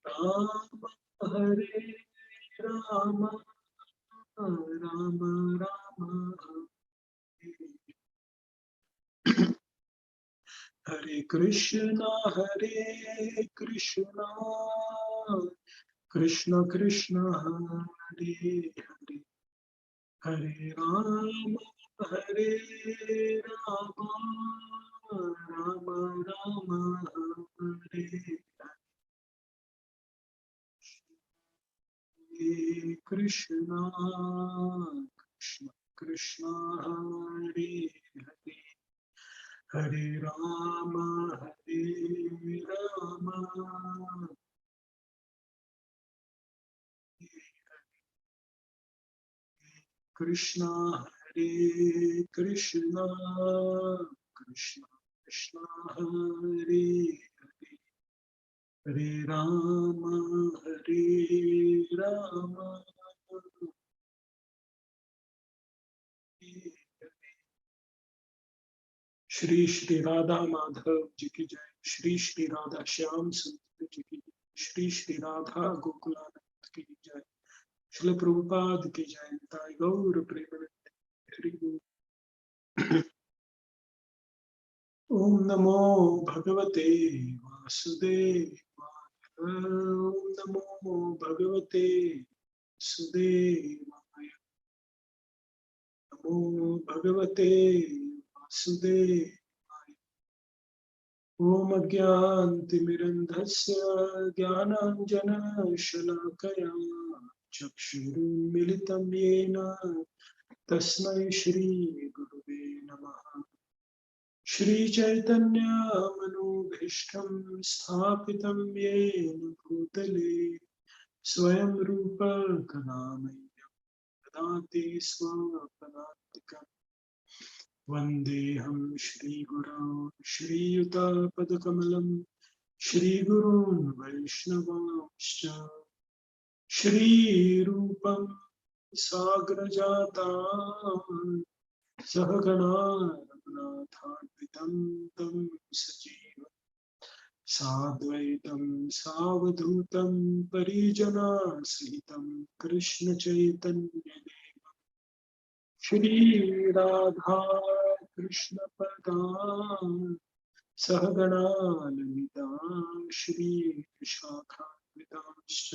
Rama Hare Rama Rama Rama Hare Krishna Krishna Krishna Hare Hare Hare Rama Hare Rama Rama Rama Hare Hare Krishna Krishna Krishna Hare Hare Hare Rama Hare Rama Krishna Hare Krishna Krishna Krishna Hare Hare Hare Rama Hare Rama Shri Shri Radha Madhav ji की जय। श्री श्री राधा श्याम सुंदर जी की जय। श्री श्री राधा गोकुलानंद की जय। श्रील प्रभुपाद की जय। निताय गौर प्रेमानंद हरि बोल। ओम नमो भगवते वासुदेवाय। ओम नमो भगवते वासुदेवाय। नमो भगवते वासुदेवाय। ओम अज्ञानतिमिरन्धस्य ज्ञानाञ्जनशलाकया चक्षुरुन्मिलितं येन तस्मै श्रीगुरुवे नमः। श्रीचैतन्यमनोभीष्टं स्थापितं येन भूतले स्वयं रूप कदा मह्यं ददाति स्वपदान्तिकम्। वन्देऽहं श्रीगुरौ श्रीयुतपदकमलं श्रीगुरून् वैष्णवांश्च श्रीरूपं साग्रजातां सहगणा रघुनाथान्वितं तं सजीवं साद्वैतं सावधूतं परिजनसहितं कृष्णचैतन्यदेवं श्री राधा कृष्ण पदान् सहगणा ललिता श्री विशाखान्वितांश्च।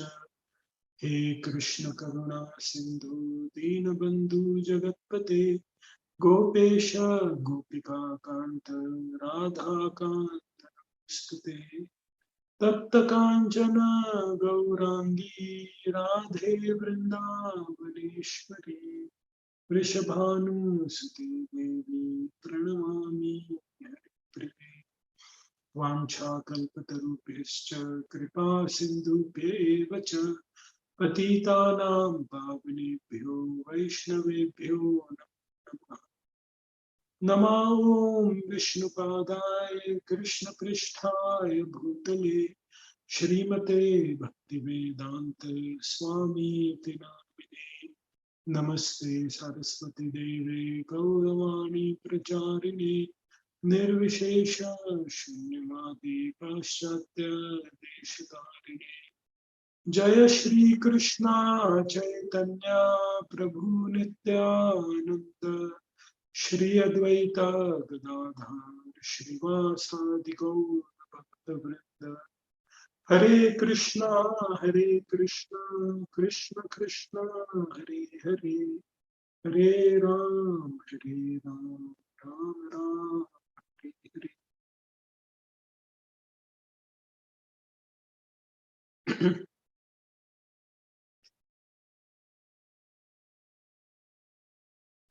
हे कृष्ण करुणा सिंधु दीनबंधु जगत्पते गोपेश गोपिका कांत राधा कांत स्तुते। तप्त कांचन गौरांगी राधे वृंदावनेश्वरी वृषभानुसुते देवी प्रणमामि हरिप्रिये। वाञ्छाकल्पतरुभ्यश्च कृपा सिन्धुभ्येव च पतितानां पावनेभ्यो वैष्णवेभ्यो नमः। नमो ॐ विष्णुपादाय कृष्णपृष्ठाय भूतले श्रीमते भक्तिवेदान्त स्वामीति नामिने। नमस्ते सरस्वती देवे गौरवाणी प्रचारिणे निर्विशेष शून्यवादी पाश्चात्य देशतारिणे। जय श्री कृष्णा चैतन्य प्रभु नित्यानंद श्री अद्वैता गदाधर श्रीवासादि गौर भक्तवृंद। हरे Krishna Krishna Krishna Hare Hare Hare Ram Ram Ram Hare Hare.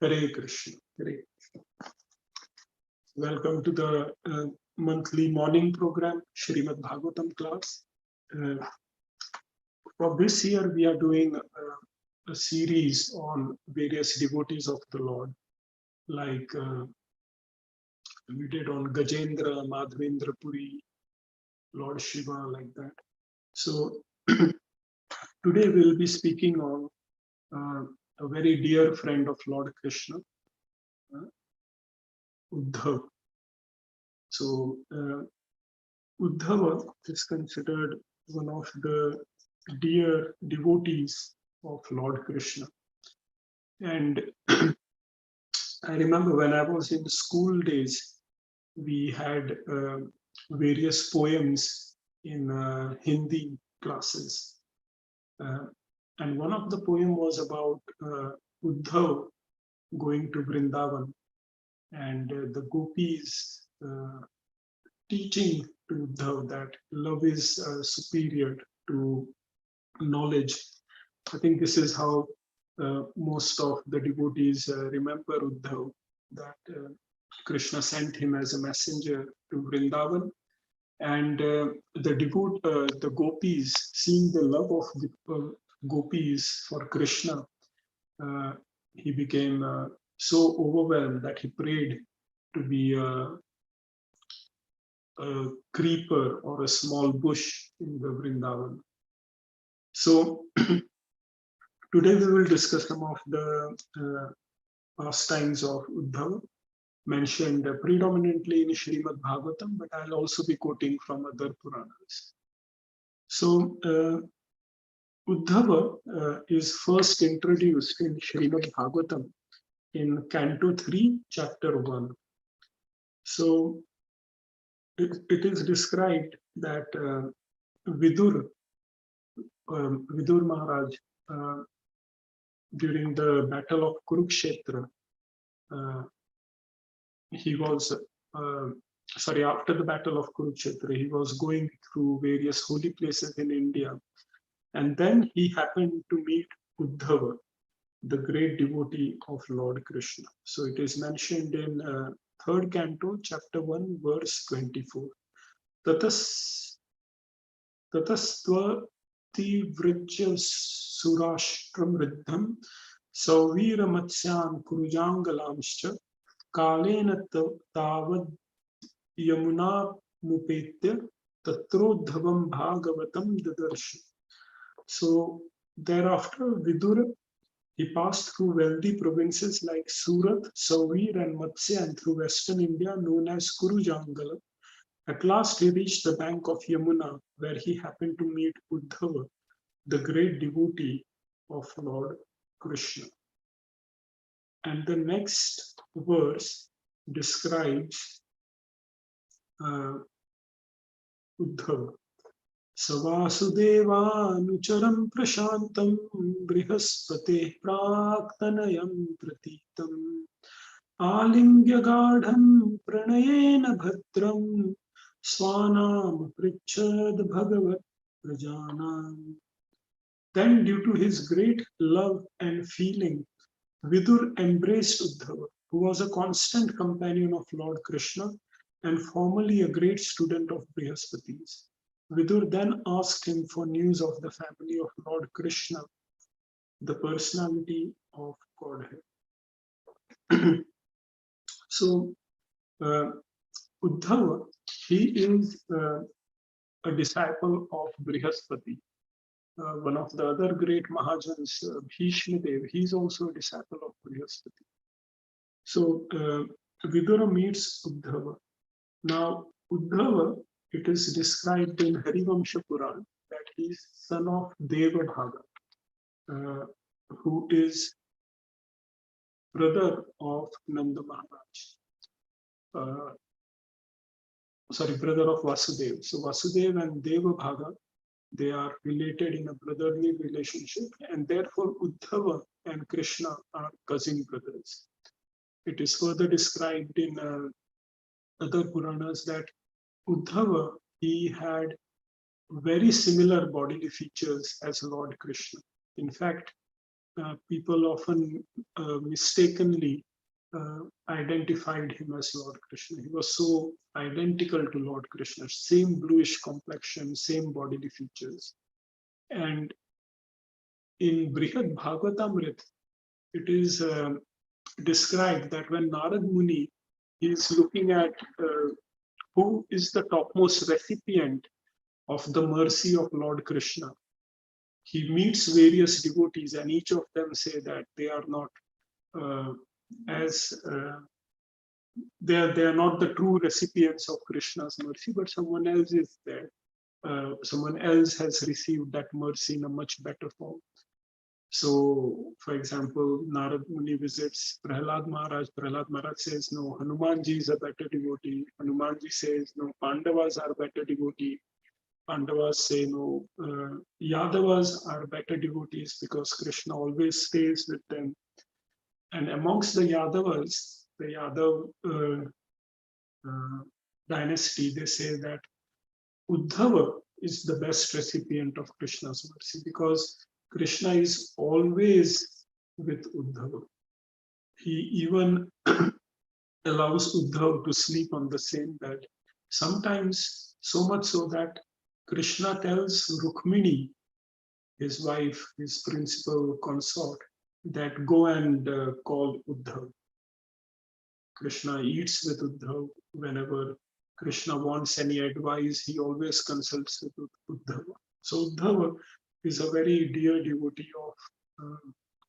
Hare Krishna. Hare Krishna. Welcome to the monthly morning program, Srimad Bhagavatam class. For this year, we are doing a series on various devotees of the Lord, like we did on Gajendra, Madhvendra Puri, Lord Shiva, like that. So today we'll be speaking on a very dear friend of Lord Krishna, Uddhava. So Uddhava is considered one of the dear devotees of Lord Krishna. And I remember when I was in school days, we had various poems in Hindi classes. And one of the poem was about Uddhava going to Vrindavan, and the gopis teaching to Uddhava that love is superior to knowledge. I think this is how most of the devotees remember Uddhava, that Krishna sent him as a messenger to Vrindavan, and the gopis, seeing the love of the gopis for Krishna, he became so overwhelmed that he prayed to be a creeper or a small bush in the Vrindavan. So today we will discuss some of the pastimes of Uddhava, mentioned predominantly in Srimad Bhagavatam, but I'll also be quoting from other Puranas. So Uddhava is first introduced in Srimad Bhagavatam in Canto 3, Chapter 1. So it is described that Vidur Maharaj, during the battle of Kurukshetra, he was, after the battle of Kurukshetra, he was going through various holy places in India. And then he happened to meet Uddhava, the great devotee of Lord Krishna. So it is mentioned in 3rd Canto, Chapter 1, verse 24. Tatastva Vrijya Surashtram Riddham Sauvira Matsyan Kurujangalamscha Kalena Tavad Yamuna Mupetya Tatrodhavam Bhagavatam Dadarshi. So thereafter, Vidura, he passed through wealthy provinces like Surat, Sauvir, and Matsya, and through western India known as Kurujangala. At last, he reached the bank of Yamuna, where he happened to meet Uddhava, the great devotee of Lord Krishna. And the next verse describes Uddhava. Savasudevanucharam prashantam brihaspate praktanayam pratitam alingya gadham pranayena bhadram swanam prichad bhagavat prajanam. Then, due to his great love and feeling, Vidur embraced Uddhava, who was a constant companion of Lord Krishna and formerly a great student of Brihaspati's. Vidur then asked him for news of the family of Lord Krishna, the personality of Godhead. So, Uddhava, he is a disciple of Brihaspati. One of the other great Mahajans, Bhishma Dev, he is also a disciple of Brihaspati. So, Vidura meets Uddhava. Now, Uddhava, it is described in Harivamsha Puran that he is son of Devabhaga, who is brother of Nanda Maharaj. Brother of Vasudeva. So Vasudeva and Devabhaga, they are related in a brotherly relationship, and therefore Uddhava and Krishna are cousin brothers. It is further described in other Puranas that Uddhava, he had very similar bodily features as Lord Krishna. In fact, people often mistakenly identified him as Lord Krishna. He was so identical to Lord Krishna, same bluish complexion, same bodily features. And in Brihad Bhagavatamrit, it is described that when Narad Muni is looking at who is the topmost recipient of the mercy of Lord Krishna, he meets various devotees, and each of them say that they are not they are not the true recipients of Krishna's mercy, but someone else is there. someone else has received that mercy in a much better form. So, for example, Narad Muni visits Prahlad Maharaj. Prahlad Maharaj says, no, Hanumanji is a better devotee. Hanumanji says, no, Pandavas are better devotee. Pandavas say, no, Yadavas are better devotees because Krishna always stays with them. And amongst the Yadavas, the Yadav dynasty, they say that Uddhava is the best recipient of Krishna's mercy because Krishna is always with Uddhava. He even allows Uddhava to sleep on the same bed. Sometimes so much so that Krishna tells Rukmini, his wife, his principal consort, that go and call Uddhava. Krishna eats with Uddhava. Whenever Krishna wants any advice, he always consults with Uddhava. So Uddhava is a very dear devotee of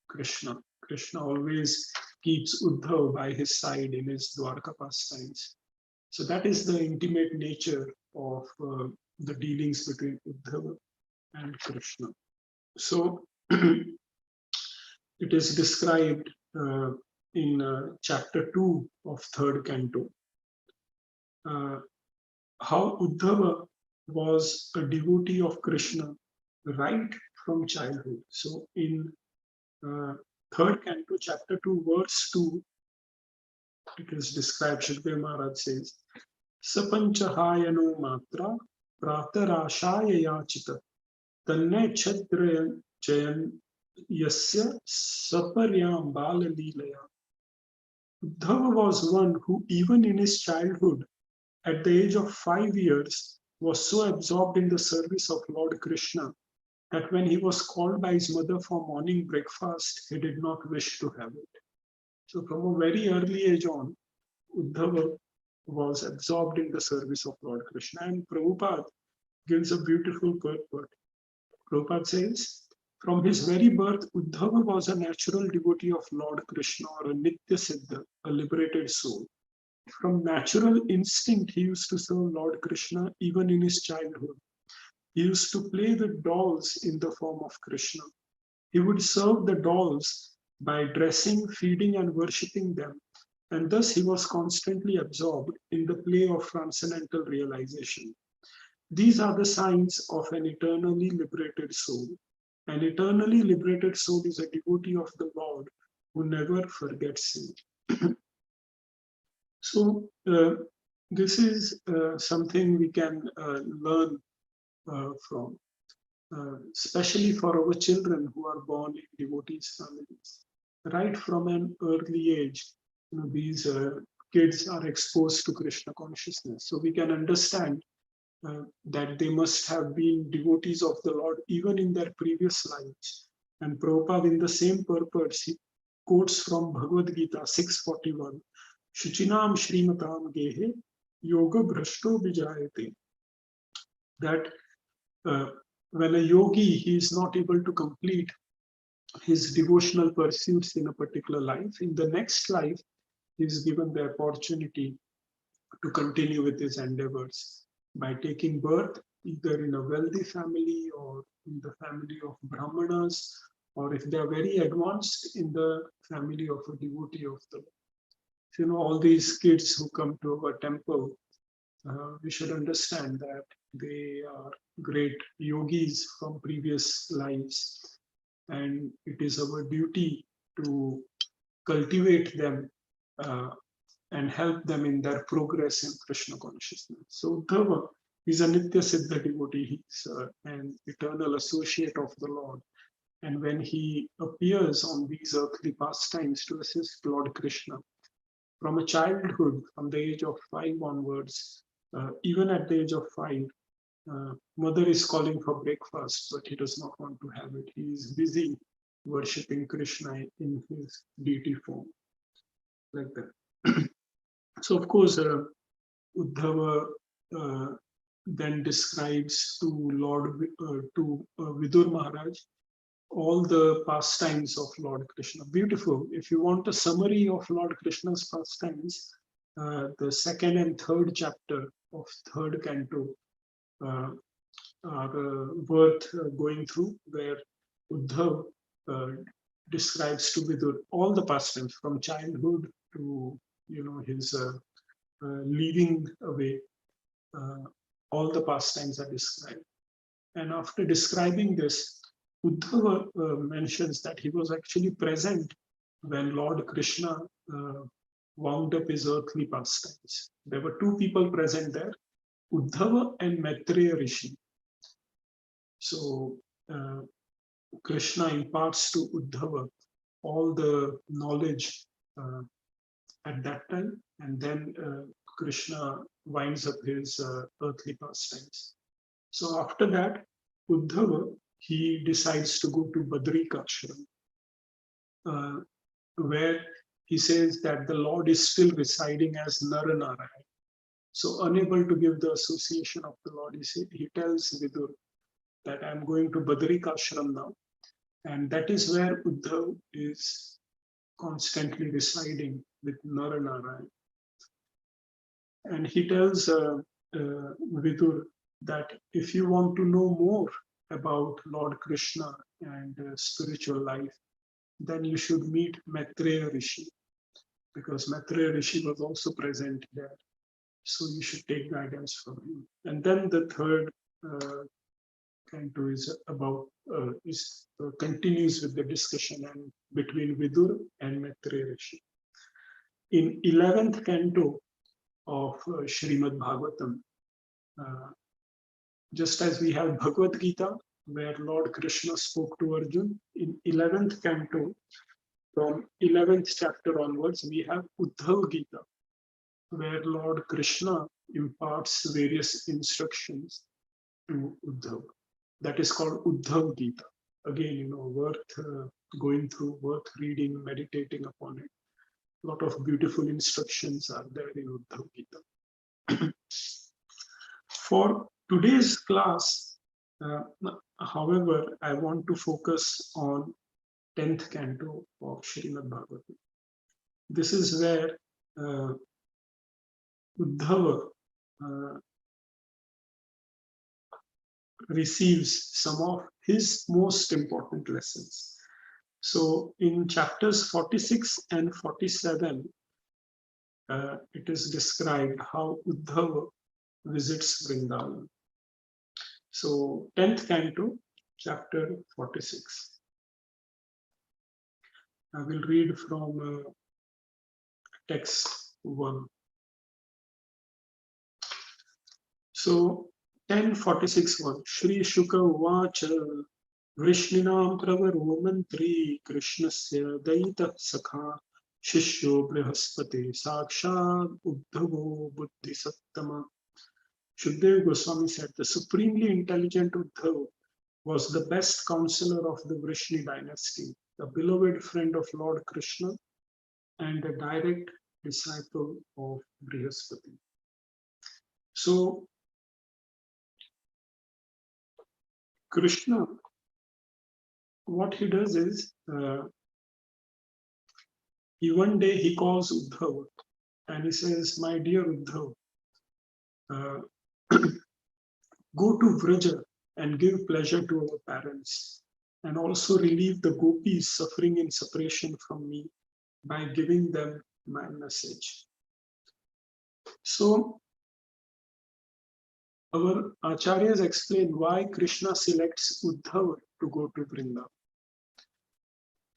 Krishna. Krishna always keeps Uddhava by his side in his Dwarka pastimes. So that is the intimate nature of the dealings between Uddhava and Krishna. So it is described in chapter 2 of third canto how Uddhava was a devotee of Krishna right from childhood. So in third canto, chapter 2, verse 2, it is described, Shukdev Maharaj says, Sapanchahayano matra pratarashaya yachita tanne chadrayan chayan yasya saparyam bala leelaya. Uddhava was one who even in his childhood, at the age of 5 years, was so absorbed in the service of Lord Krishna that when he was called by his mother for morning breakfast, he did not wish to have it. So from a very early age on, Uddhava was absorbed in the service of Lord Krishna. And Prabhupada gives a beautiful purport. Prabhupada says, from his very birth, Uddhava was a natural devotee of Lord Krishna, or a Nitya Siddha, a liberated soul. From natural instinct, he used to serve Lord Krishna even in his childhood. He used to play with dolls in the form of Krishna. He would serve the dolls by dressing, feeding, and worshipping them. And thus he was constantly absorbed in the play of transcendental realization. These are the signs of an eternally liberated soul. An eternally liberated soul is a devotee of the Lord who never forgets him. So this is something we can learn from, especially for our children who are born in devotees' families. Right from an early age, these kids are exposed to Krishna consciousness. So we can understand that they must have been devotees of the Lord even in their previous lives. And Prabhupada, in the same purpose, he quotes from Bhagavad Gita 641, Shuchinam Shrimatam Gehe Yoga Bhrashto Vijayate. That when a yogi, he is not able to complete his devotional pursuits in a particular life, in the next life, he is given the opportunity to continue with his endeavors by taking birth either in a wealthy family or in the family of Brahmanas, or if they are very advanced, in the family of a devotee of the Lord. All these kids who come to our temple, we should understand that they are great yogis from previous lives, and it is our duty to cultivate them and help them in their progress in Krishna consciousness. So Uddhava is a Nitya Siddha devotee. He's an eternal associate of the Lord. And when he appears on these earthly pastimes to assist Lord Krishna, from a childhood, from the age of 5 onwards, even at the age of 5, mother is calling for breakfast, but he does not want to have it. He is busy worshipping Krishna in his deity form, like that. So, of course, Uddhava then describes to Vidur Maharaj all the pastimes of Lord Krishna. Beautiful. If you want a summary of Lord Krishna's pastimes, the second and third chapter of third canto are worth going through, where Uddhav describes to Vidur all the pastimes from childhood to his leaving away. All the pastimes are described, and after describing this, Uddhava mentions that he was actually present when Lord Krishna wound up his earthly pastimes. There were two people present there, Uddhava and Maitreya Rishi. So Krishna imparts to Uddhava all the knowledge at that time, and then Krishna winds up his earthly pastimes. So after that, Uddhava, he decides to go to Badrikashram, where he says that the Lord is still residing as Naranarayan. So unable to give the association of the Lord, he tells Vidur that I'm going to Badrikashram now. And that is where Uddhav is constantly residing with Naranarayan. And he tells Vidur that if you want to know more about Lord Krishna and spiritual life, then you should meet Maitreya Rishi, because Maitreya Rishi was also present there. So you should take guidance from him. And then the third canto is about continues with the discussion and between Vidur and Maitreya Rishi. In 11th canto of Srimad Bhagavatam, just as we have Bhagavad Gita, where Lord Krishna spoke to Arjun, in 11th canto, from 11th chapter onwards, we have Uddhav Gita, where Lord Krishna imparts various instructions to Uddhav. That is called Uddhav Gita. Again, worth going through, worth reading, meditating upon it. A lot of beautiful instructions are there in Uddhav Gita. For today's class, however, I want to focus on 10th canto of Srimad Bhagavatam. This is where Uddhava receives some of his most important lessons. So in chapters 46 and 47, it is described how Uddhava visits Vrindavan. So 10th canto, chapter 46. I will read from text 1. So 10:46:1. Shri Shuka Uvacha Vrishninam Pravaro Mantri Krishnasya Daita Sakha Shishyo Brihaspati Sakshad Uddhavo Buddhi Sattama. Shukdev Goswami said, the supremely intelligent Uddhava was the best counselor of the Vrishni dynasty, the beloved friend of Lord Krishna, and a direct disciple of Brihaspati. So, Krishna, what he does is, one day he calls Uddhava and he says, my dear Uddhava, go to Vraja and give pleasure to our parents, and also relieve the gopis suffering in separation from me by giving them my message. So, our acharyas explain why Krishna selects Uddhava to go to Vrindavan.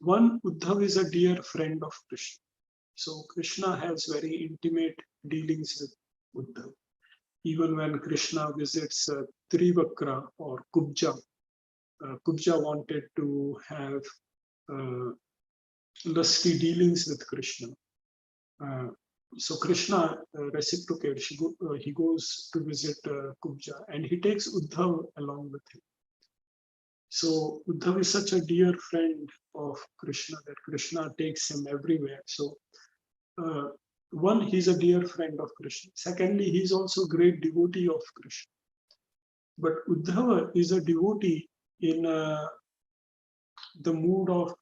One, Uddhava is a dear friend of Krishna. So Krishna has very intimate dealings with Uddhava. Even when Krishna visits Trivakra or Kubja, Kubja wanted to have lusty dealings with Krishna. So Krishna reciprocates. He goes to visit Kubja and he takes Uddhava along with him. So Uddhava is such a dear friend of Krishna that Krishna takes him everywhere. So one, he's a dear friend of Krishna. Secondly, he's also a great devotee of Krishna. But Uddhava is a devotee in the mood of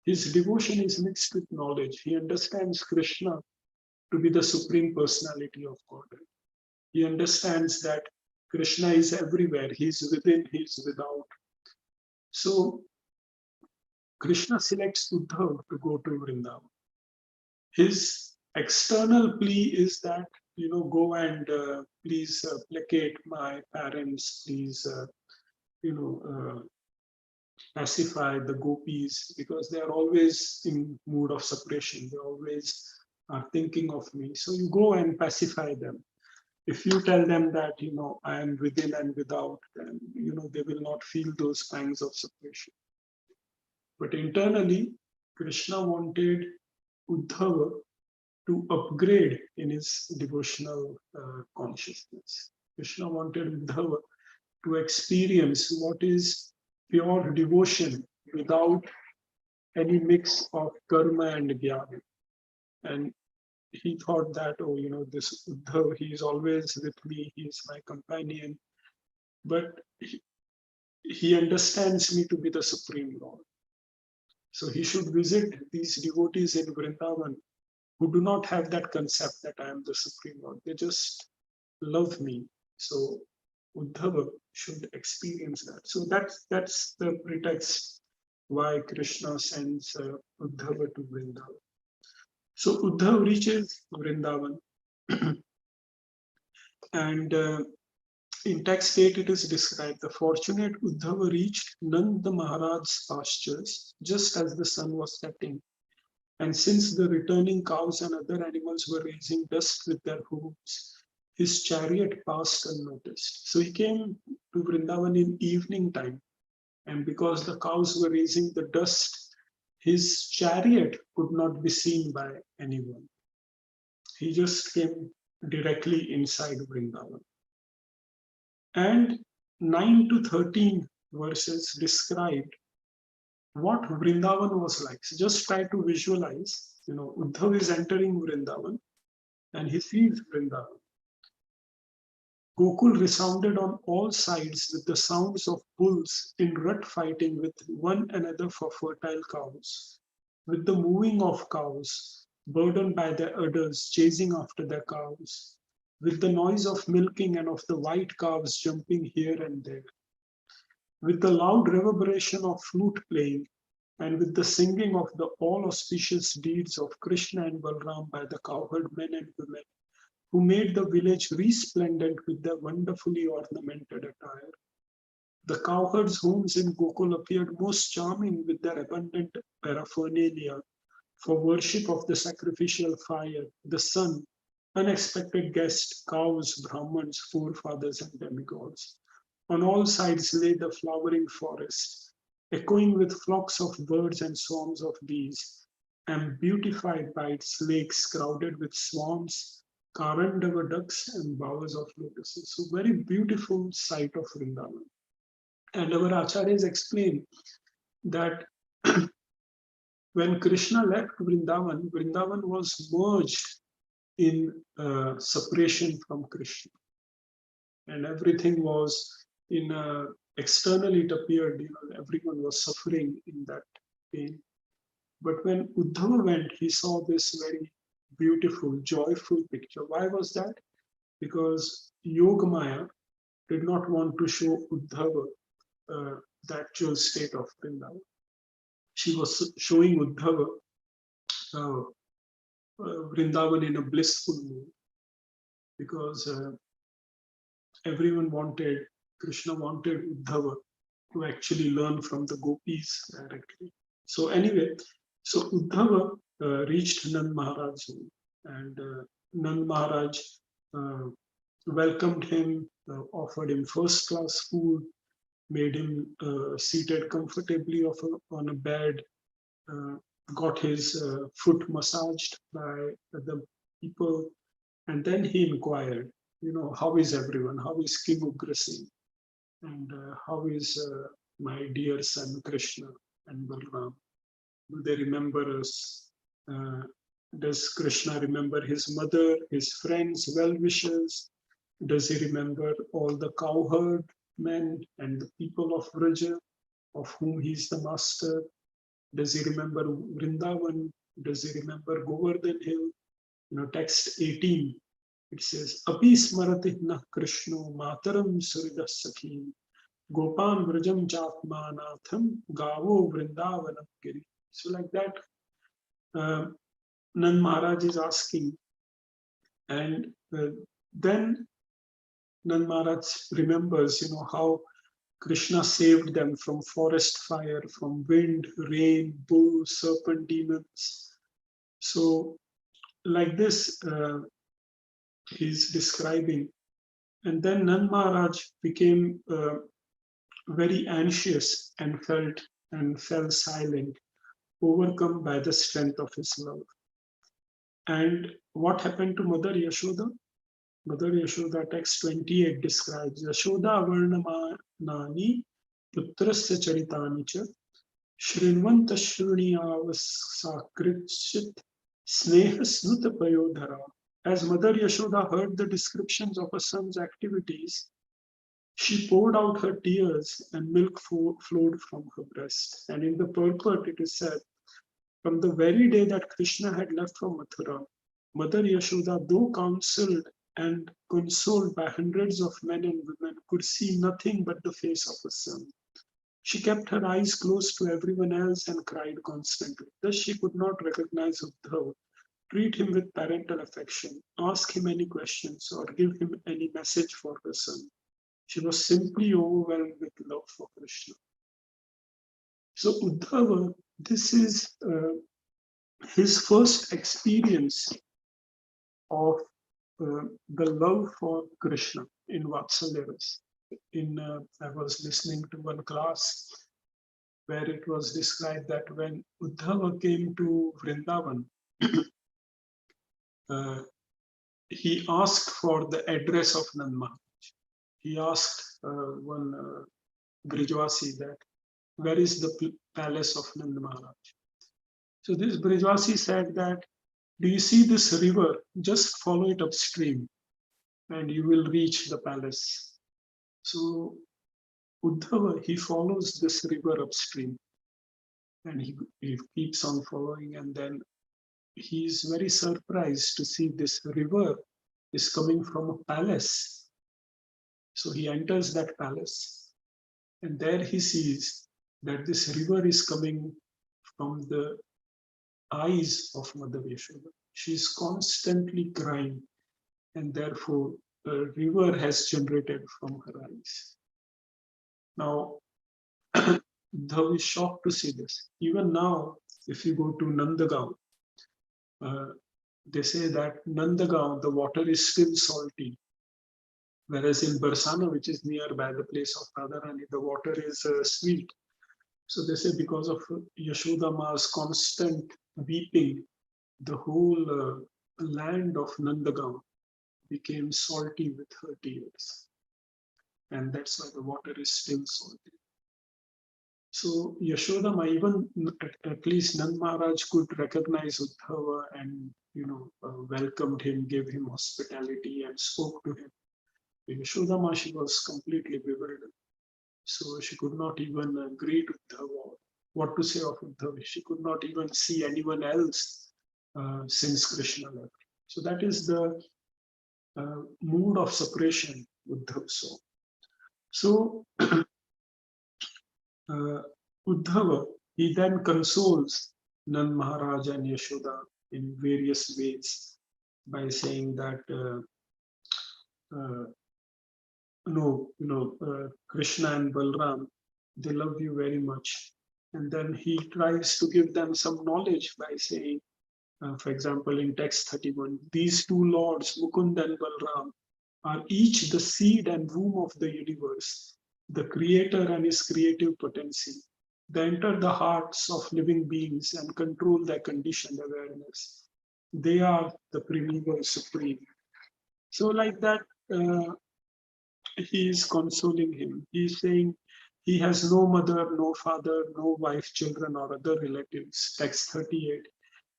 his devotion is mixed with knowledge. He understands Krishna to be the supreme personality of Godhead. He understands that Krishna is everywhere. He's within, he's without. So Krishna selects Uddhav to go to Vrindavan. His external plea is that, go and please placate my parents, please, pacify the gopis, because they are always in mood of separation. They always are thinking of me. So you go and pacify them. If you tell them that, I am within and without, then, they will not feel those pangs of separation. But internally, Krishna wanted Uddhava to upgrade in his devotional consciousness. Krishna wanted Uddhava to experience what is pure devotion without any mix of karma and jnana. And he thought that, this Uddhava, he is always with me, he is my companion, but he understands me to be the Supreme Lord. So he should visit these devotees in Vrindavan who do not have that concept that I am the Supreme Lord. They just love me. So Uddhava should experience that. So that's the pretext why Krishna sends Uddhava to Vrindavan. So Uddhava reaches Vrindavan, and in text 8 it is described, the fortunate Uddhava reached Nanda Maharaj's pastures just as the sun was setting. And since the returning cows and other animals were raising dust with their hooves, his chariot passed unnoticed. So he came to Vrindavan in evening time. And because the cows were raising the dust, his chariot could not be seen by anyone. He just came directly inside Vrindavan. And 9 to 13 verses described what Vrindavan was like. So just try to visualize, Uddhav is entering Vrindavan and he sees Vrindavan. Gokul resounded on all sides with the sounds of bulls in rut fighting with one another for fertile cows, with the moving of cows, burdened by their udders, chasing after their cows, with the noise of milking and of the white calves jumping here and there, with the loud reverberation of flute playing, and with the singing of the all-auspicious deeds of Krishna and Balram by the cowherd men and women, who made the village resplendent with their wonderfully ornamented attire. The cowherds' homes in Gokul appeared most charming with their abundant paraphernalia for worship of the sacrificial fire, the sun, unexpected guests, cows, Brahmins, forefathers, and demigods. On all sides lay the flowering forest, echoing with flocks of birds and swarms of bees, and beautified by its lakes crowded with swans, Karandava ducks, and bowers of lotuses. So very beautiful sight of Vrindavan. And our acharyas explain that when Krishna left Vrindavan, Vrindavan was merged in separation from Krishna. And everything was in externally it appeared, everyone was suffering in that pain. But when Uddhava went, he saw this very beautiful, joyful picture. Why was that? Because Yogamaya did not want to show Uddhava the actual state of Vrindavan. She was showing Uddhava Vrindavan in a blissful mood, because Krishna wanted Uddhava to actually learn from the gopis directly. So anyway, so Uddhava reached Nand Maharaj's home, and Nand Maharaj welcomed him, offered him first class food, made him seated comfortably on a bed, got his foot massaged by the people, and then he inquired, how is everyone? How is King Ugrasena? And how is my dear son Krishna and Balram? Do they remember us? Does Krishna remember his mother, his friends, well-wishers? Does he remember all the cowherd men and the people of Vraja, of whom he is the master? Does he remember Vrindavan? Does he remember Govardhan Hill? Text 18 It says, Api smarati na Krishno mataram suridas sakhim Gopam vrajam jatmanatham gavo vrindavanam giri. So like that, uh, Nand Maharaj is asking, and then Nand Maharaj remembers, how Krishna saved them from forest fire, from wind, rain, bulls, serpent demons. So like this, he's describing. And then Nand Maharaj became very anxious and fell silent, overcome by the strength of his love. And what happened to Mother Yashoda? Mother Yashoda, text 28 describes Yashoda Varnamanani Putrasya Charitani cha Shrinvanta Shruniyavasakritchit Sneha Snuta Payodhara. As Mother Yashoda heard the descriptions of her son's activities, she poured out her tears and milk flowed from her breast. And in the purport, it is said, from the very day that Krishna had left for Mathura, Mother Yashoda, though counseled and consoled by hundreds of men and women, could see nothing but the face of her son. She kept her eyes close to everyone else and cried constantly. Thus she could not recognize Uddhava, treat him with parental affection, ask him any questions, or give him any message for her son. She was simply overwhelmed with love for Krishna. So Uddhava, this is his first experience of the love for Krishna in Vatsalya Rasa. I was listening to one class where it was described that when Uddhava came to Vrindavan, he asked for the address of Nand Maharaj. He asked one Brijwasi that, where is the palace of Nand Maharaj? So this Brijwasi said that, do you see this river? Just follow it upstream and you will reach the palace. So Uddhava, he follows this river upstream and he keeps on following, and then he is very surprised to see this river is coming from a palace. So he enters that palace and there he sees that this river is coming from the eyes of Mother Yashoda. She is constantly crying and therefore a river has generated from her eyes. Now, Uddhava is shocked to see this. Even now, if you go to Nandagaon, they say that Nandagaon, the water is still salty. Whereas in Barsana, which is nearby the place of Radharani, the water is sweet. So they say because of Yashoda Ma's constant weeping, the whole land of Nandagaon became salty with her tears. And that's why the water is still salty. So Yashodama, even at least Nand Maharaj could recognize Uddhava and welcomed him, gave him hospitality and spoke to him. Yashodama, she was completely bewildered. So she could not even greet Uddhava. What to say of Uddhava? She could not even see anyone else since Krishna left. So that is the mood of separation Uddhava saw. So Uddhava, he then consoles Nand Maharaj and Yashoda in various ways by saying that Krishna and Balram, they love you very much. And then he tries to give them some knowledge by saying, for example, in text 31, these two lords, Mukund and Balram, are each the seed and womb of the universe, the creator and his creative potency. They enter the hearts of living beings and control their conditioned awareness. They are the primeval supreme. So like that, he is consoling him. He is saying he has no mother, no father, no wife, children, or other relatives. Text 38.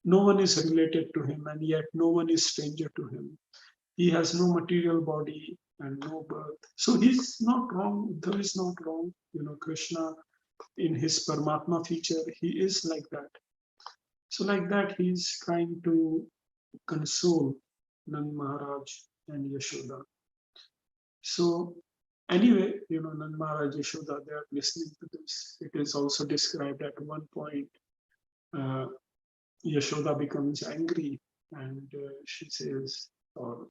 No one is related to him, and yet no one is stranger to him. He has no material body and no birth. So he's not wrong. Uddhava is not wrong. Krishna, in his Paramatma feature, he is like that. So like that, he's trying to console Nand Maharaj and Yashoda. So anyway, Nand Maharaj, Yashoda, they are listening to this. It is also described at one point, Yashoda becomes angry and she says, or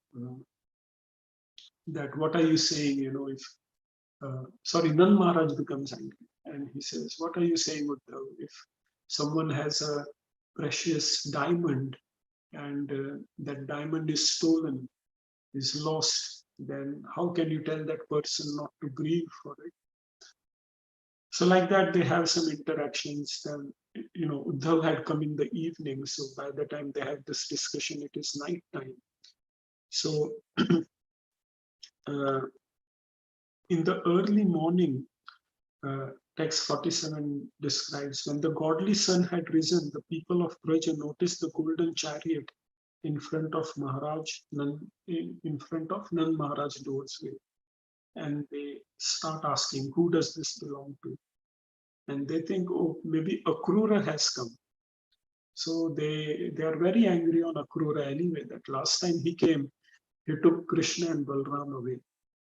that what are you saying, if, sorry, Nand Maharaj becomes angry and he says, what are you saying, Uddhav? If someone has a precious diamond and that diamond is stolen, is lost, then how can you tell that person not to grieve for it? So like that, they have some interactions. Then, Uddhav had come in the evening. So by the time they have this discussion, it is night time. So uh, in the early morning, uh, text 47 describes, when the godly sun had risen, the people of Braja noticed the golden chariot in front of in front of Nand Maharaj doorway. And they start asking, who does this belong to? And they think, oh, maybe Akrura has come. So they are very angry on Akrura anyway, that last time he came, he took Krishna and Balram away.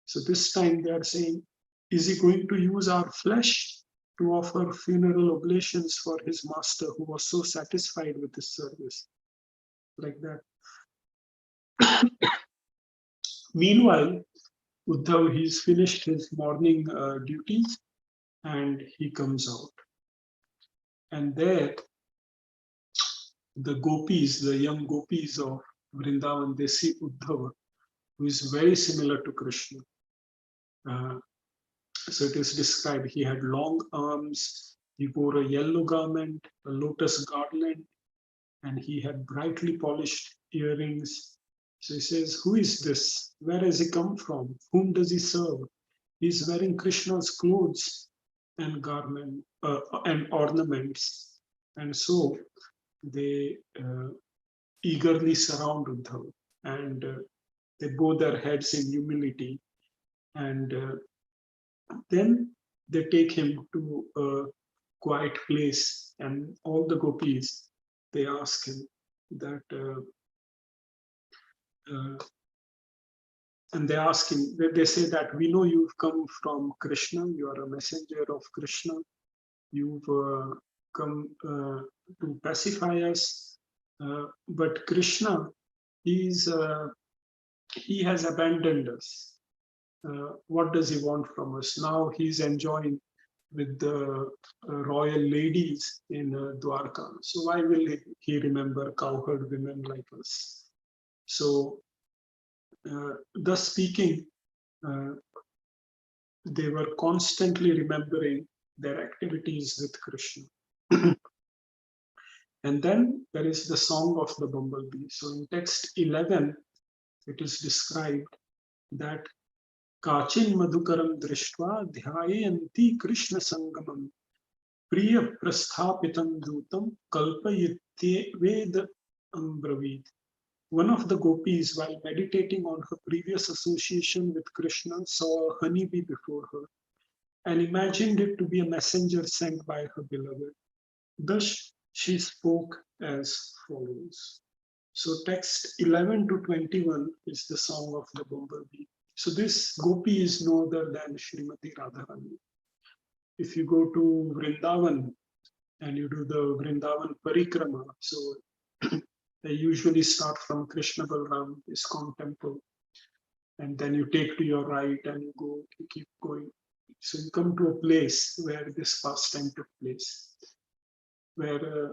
So this time they are saying, is he going to use our flesh to offer funeral oblations for his master who was so satisfied with his service? Like that. Meanwhile, Uddhav, he's finished his morning duties and he comes out. And there, the gopis, the young gopis of Vrindavan, they see Uddhava, who is very similar to Krishna. So it is described, he had long arms, he wore a yellow garment, a lotus garland, and he had brightly polished earrings. So he says, who is this? Where has he come from? Whom does he serve? He's wearing Krishna's clothes and and ornaments. And so they eagerly surround Uddhava and they bow their heads in humility. And then they take him to a quiet place, and all the gopis, they ask him that, and they ask him, they say that we know you've come from Krishna, you are a messenger of Krishna, you've come to pacify us, but Krishna, he has abandoned us. What does he want from us? Now he's enjoying with the royal ladies in Dwarka. So why will he remember cowherd women like us? So thus speaking, they were constantly remembering their activities with Krishna. And then there is the song of the bumblebee. So in text 11, it is described that Kachin madhukaram drishtva dhyayanti Krishna sangamam priya prasthapitam dutam kalpayitye ved ambravid. One of the gopis, while meditating on her previous association with Krishna, saw a honeybee before her and imagined it to be a messenger sent by her beloved. Thus she spoke as follows. So text 11 to 21 is the song of the bumblebee. So this gopi is no other than Srimati Radharani. If you go to Vrindavan and you do the Vrindavan Parikrama, so they usually start from Krishna Balram, ISKCON temple, and then you take to your right and you keep going. So you come to a place where this pastime took place, where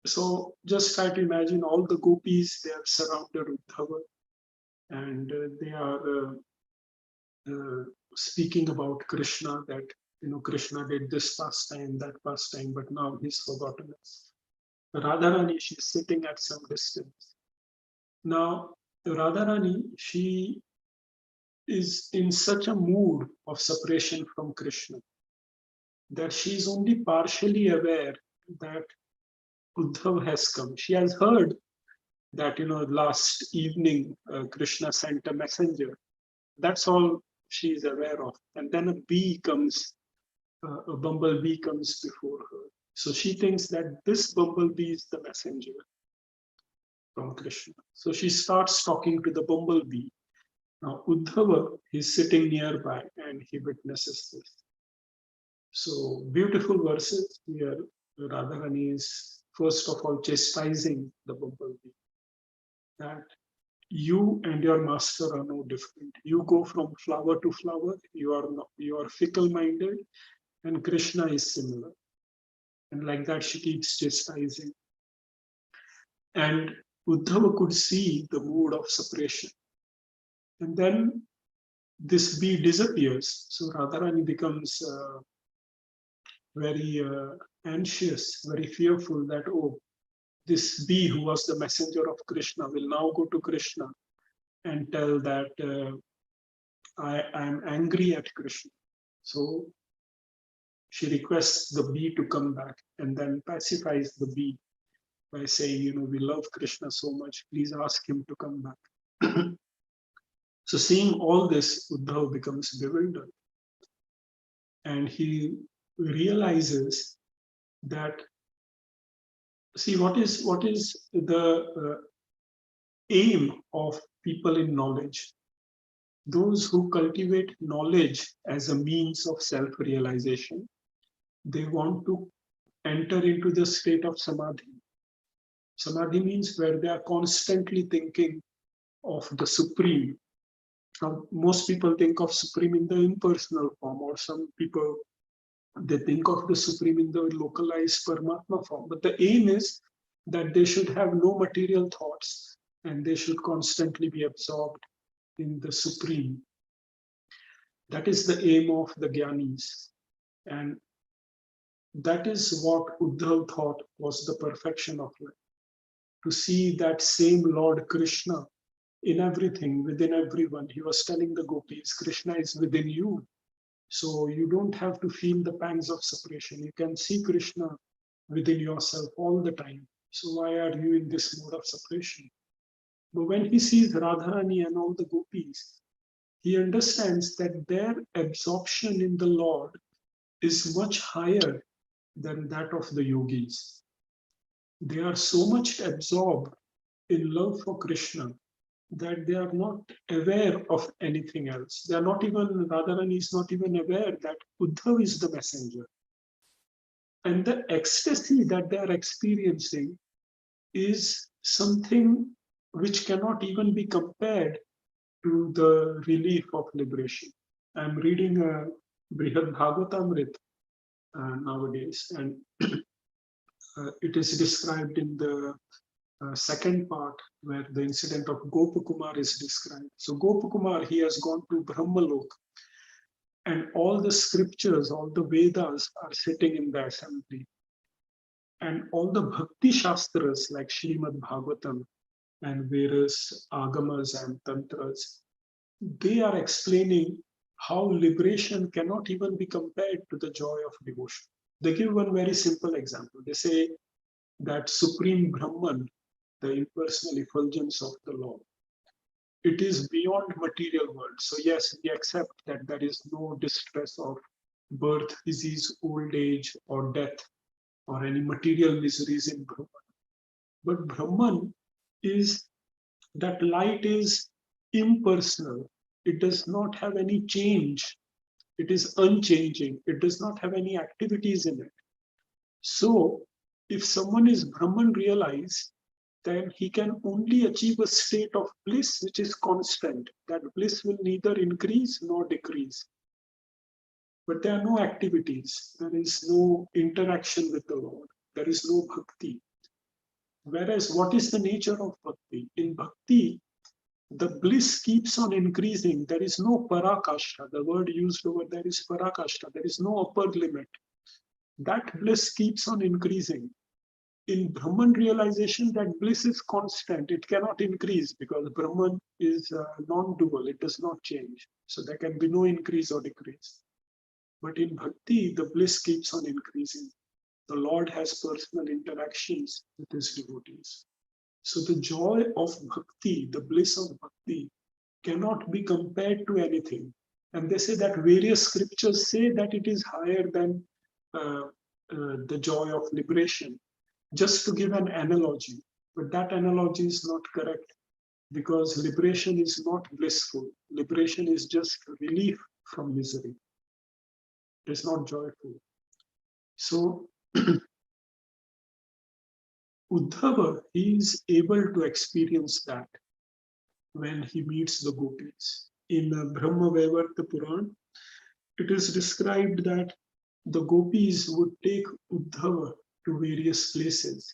so just try to imagine all the gopis, they have surrounded Uddhava and they are speaking about Krishna, that Krishna did this pastime, that pastime, but now he's forgotten us. Radharani, she's sitting at some distance. Now, Radharani, she is in such a mood of separation from Krishna that she is only partially aware that Uddhav has come. She has heard that, last evening Krishna sent a messenger. That's all she is aware of. And then a bumblebee comes before her. So she thinks that this bumblebee is the messenger from Krishna. So she starts talking to the bumblebee Now, Uddhava is sitting nearby and he witnesses this. So, beautiful verses here. Radharani is first of all chastising the bumblebee that you and your master are no different. You go from flower to flower. You are fickle-minded, and Krishna is similar. And like that, she keeps chastising. And Uddhava could see the mood of separation. And then this bee disappears. So Radharani becomes very anxious, very fearful that, oh, this bee who was the messenger of Krishna will now go to Krishna and tell that I am angry at Krishna. So she requests the bee to come back and then pacifies the bee by saying, we love Krishna so much, please ask him to come back. So seeing all this, Uddhava becomes bewildered. And he realizes that, see, what is the aim of people in knowledge? Those who cultivate knowledge as a means of self-realization, they want to enter into the state of samadhi. Samadhi means where they are constantly thinking of the Supreme. Now, most people think of Supreme in the impersonal form, or some people, they think of the Supreme in the localized Paramatma form. But the aim is that they should have no material thoughts and they should constantly be absorbed in the Supreme. That is the aim of the Gyanis. And that is what Uddhava thought was the perfection of life. To see that same Lord Krishna in everything, within everyone. He was telling the gopis, Krishna is within you. So you don't have to feel the pangs of separation. You can see Krishna within yourself all the time. So why are you in this mode of separation? But when he sees Radharani and all the gopis, he understands that their absorption in the Lord is much higher than that of the yogis. They are so much absorbed in love for Krishna that they are not aware of anything else. They are not even, Radharani is not even aware that Uddhava is the messenger. And the ecstasy that they are experiencing is something which cannot even be compared to the relief of liberation. I'm reading a Brihad Bhagavatamrit nowadays, and it is described in the second part where the incident of Gopakumar is described. So Gopakumar, he has gone to Brahmalok, and all the scriptures, all the Vedas are sitting in the assembly. And all the Bhakti Shastras like Srimad Bhagavatam and various Agamas and Tantras, they are explaining how liberation cannot even be compared to the joy of devotion. They give one very simple example. They say that Supreme Brahman, the impersonal effulgence of the Lord, it is beyond material world. So yes, we accept that there is no distress of birth, disease, old age, or death, or any material miseries in Brahman. But Brahman is, that light is impersonal. It does not have any change. It is unchanging. It does not have any activities in it. So if someone is Brahman realized, then he can only achieve a state of bliss which is constant. That bliss will neither increase nor decrease. But there are no activities. There is no interaction with the Lord. There is no bhakti. Whereas what is the nature of bhakti? In bhakti, the bliss keeps on increasing. There is no parakashta. The word used over there is parakashta. There is no upper limit. That bliss keeps on increasing. In Brahman realization, that bliss is constant. It cannot increase because Brahman is non-dual. It does not change. So there can be no increase or decrease. But in bhakti, the bliss keeps on increasing. The Lord has personal interactions with his devotees. So the joy of bhakti, the bliss of bhakti, cannot be compared to anything. And they say that various scriptures say that it is higher than the joy of liberation. Just to give an analogy, but that analogy is not correct. because liberation is not blissful. Liberation is just relief from misery. It is not joyful. So Uddhava, he is able to experience that when he meets the gopis. In Brahma Vaivarta Puran, it is described that the gopis would take Uddhava to various places.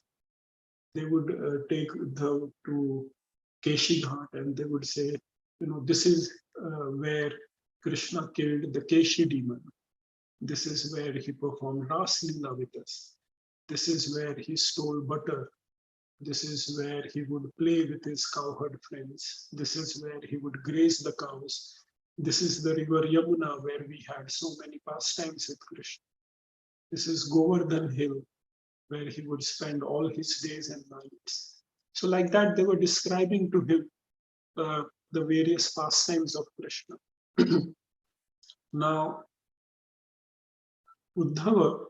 They would take Uddhava to Keshi Ghat and they would say, this is where Krishna killed the Keshi demon. This is where he performed Ras Leela with us. This is where he stole butter. This is where he would play with his cowherd friends. This is where he would graze the cows. This is the river Yamuna where we had so many pastimes with Krishna. This is Govardhan Hill where he would spend all his days and nights. So like that, they were describing to him the various pastimes of Krishna. Now, Uddhava,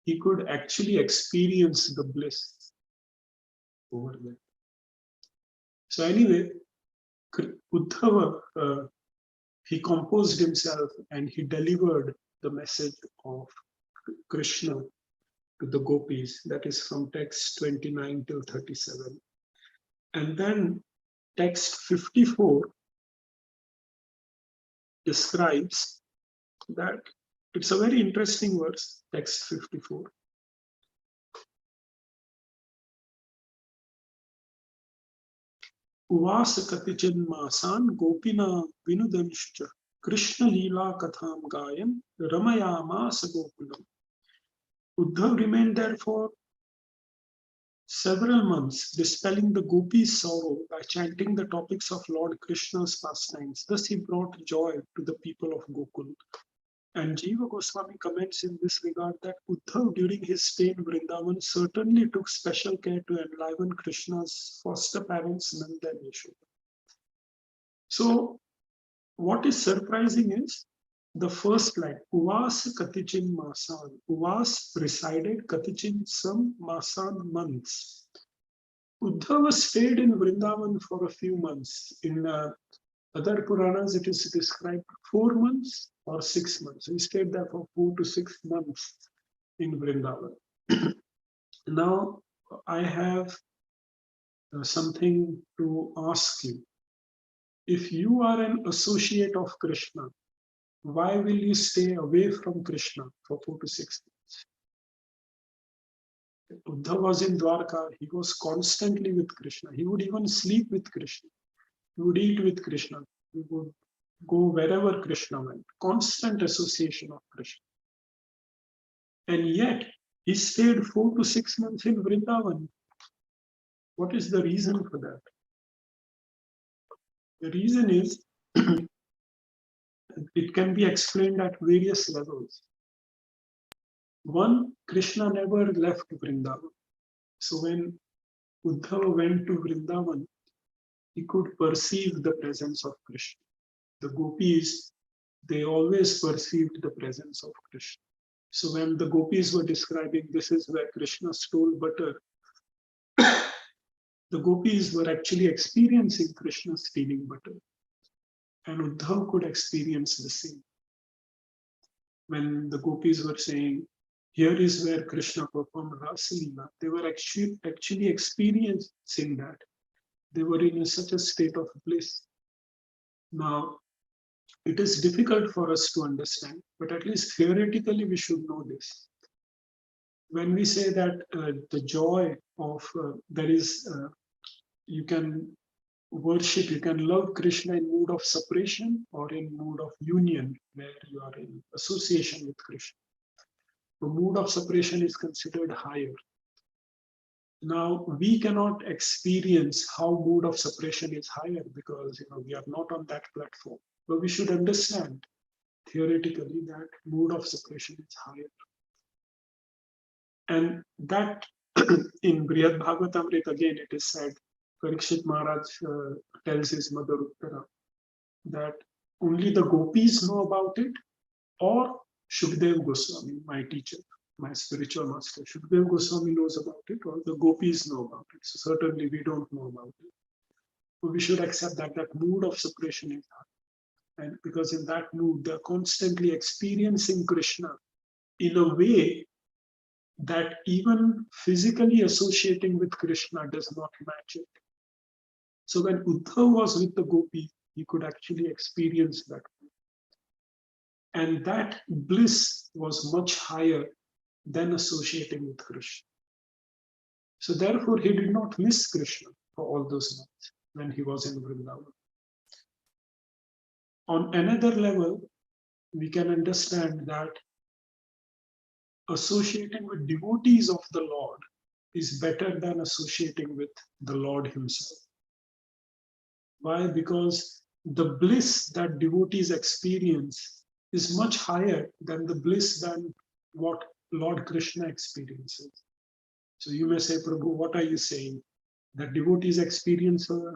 he could actually experience the bliss over there. So anyway, Uddhava, he composed himself and he delivered the message of Krishna to the gopis. That is from text 29 till 37. And then text 54 describes that it's a very interesting verse, text 54. Uvasa katichin masan gopina vinudanscha Krishna Leela katham gayan ramayamasa gokulam. Uddhav remained there for several months, dispelling the gopis' sorrow by chanting the topics of Lord Krishna's pastimes. Thus he brought joy to the people of Gokul. And Jiva Goswami comments in this regard that Uddhav during his stay in Vrindavan certainly took special care to enliven Krishna's foster parents Nanda and Yashoda. So what is surprising is the first line, Uvas Katichin Masan. Uvas resided, Katichin some, Masan months. Uddhava stayed in Vrindavan for a few months. In other Puranas, it is described 4 months or 6 months. He stayed there for 4 to 6 months in Vrindavan. Now, I have something to ask you. If you are an associate of Krishna, why will you stay away from Krishna for 4 to 6 months? Uddhava was in Dwarka. He was constantly with Krishna. He would even sleep with Krishna. He would eat with Krishna. He would go wherever Krishna went. Constant association of Krishna. And yet, he stayed 4 to 6 months in Vrindavan. What is the reason for that? The reason is, it can be explained at various levels. One, Krishna never left Vrindavan. So when Uddhava went to Vrindavan, he could perceive the presence of Krishna. The gopis, they always perceived the presence of Krishna. So when the gopis were describing this is where Krishna stole butter, the gopis were actually experiencing Krishna stealing butter. And Uddhava could experience the same. When the gopis were saying, here is where Krishna performed Rasa Leela, they were actually experiencing that. They were in such a state of bliss. Now, it is difficult for us to understand, but at least theoretically we should know this. When we say that the joy of, you can worship, you can love Krishna in mood of separation or in mood of union, where you are in association with Krishna. The mood of separation is considered higher. Now, we cannot experience how mood of separation is higher because we are not on that platform. But we should understand theoretically that mood of separation is higher. And that in Brihad Bhagavatamrita, again, it is said, Parikshit Maharaj tells his mother Uttara that only the gopis know about it, or Shukdev Goswami, my teacher, my spiritual master, Shukdev Goswami knows about it, or the gopis know about it. So certainly we don't know about it. we should accept that that mood of separation is high. And because in that mood, they're constantly experiencing Krishna in a way that even physically associating with Krishna does not match it. So when Uddhava was with the gopi, he could actually experience that. And that bliss was much higher than associating with Krishna. So therefore, he did not miss Krishna for all those months when he was in Vrindavan. On another level, we can understand that associating with devotees of the Lord is better than associating with the Lord himself. Why? Because the bliss that devotees experience is much higher than the bliss than what Lord Krishna experiences. So you may say, Prabhu, what are you saying? That devotees experience a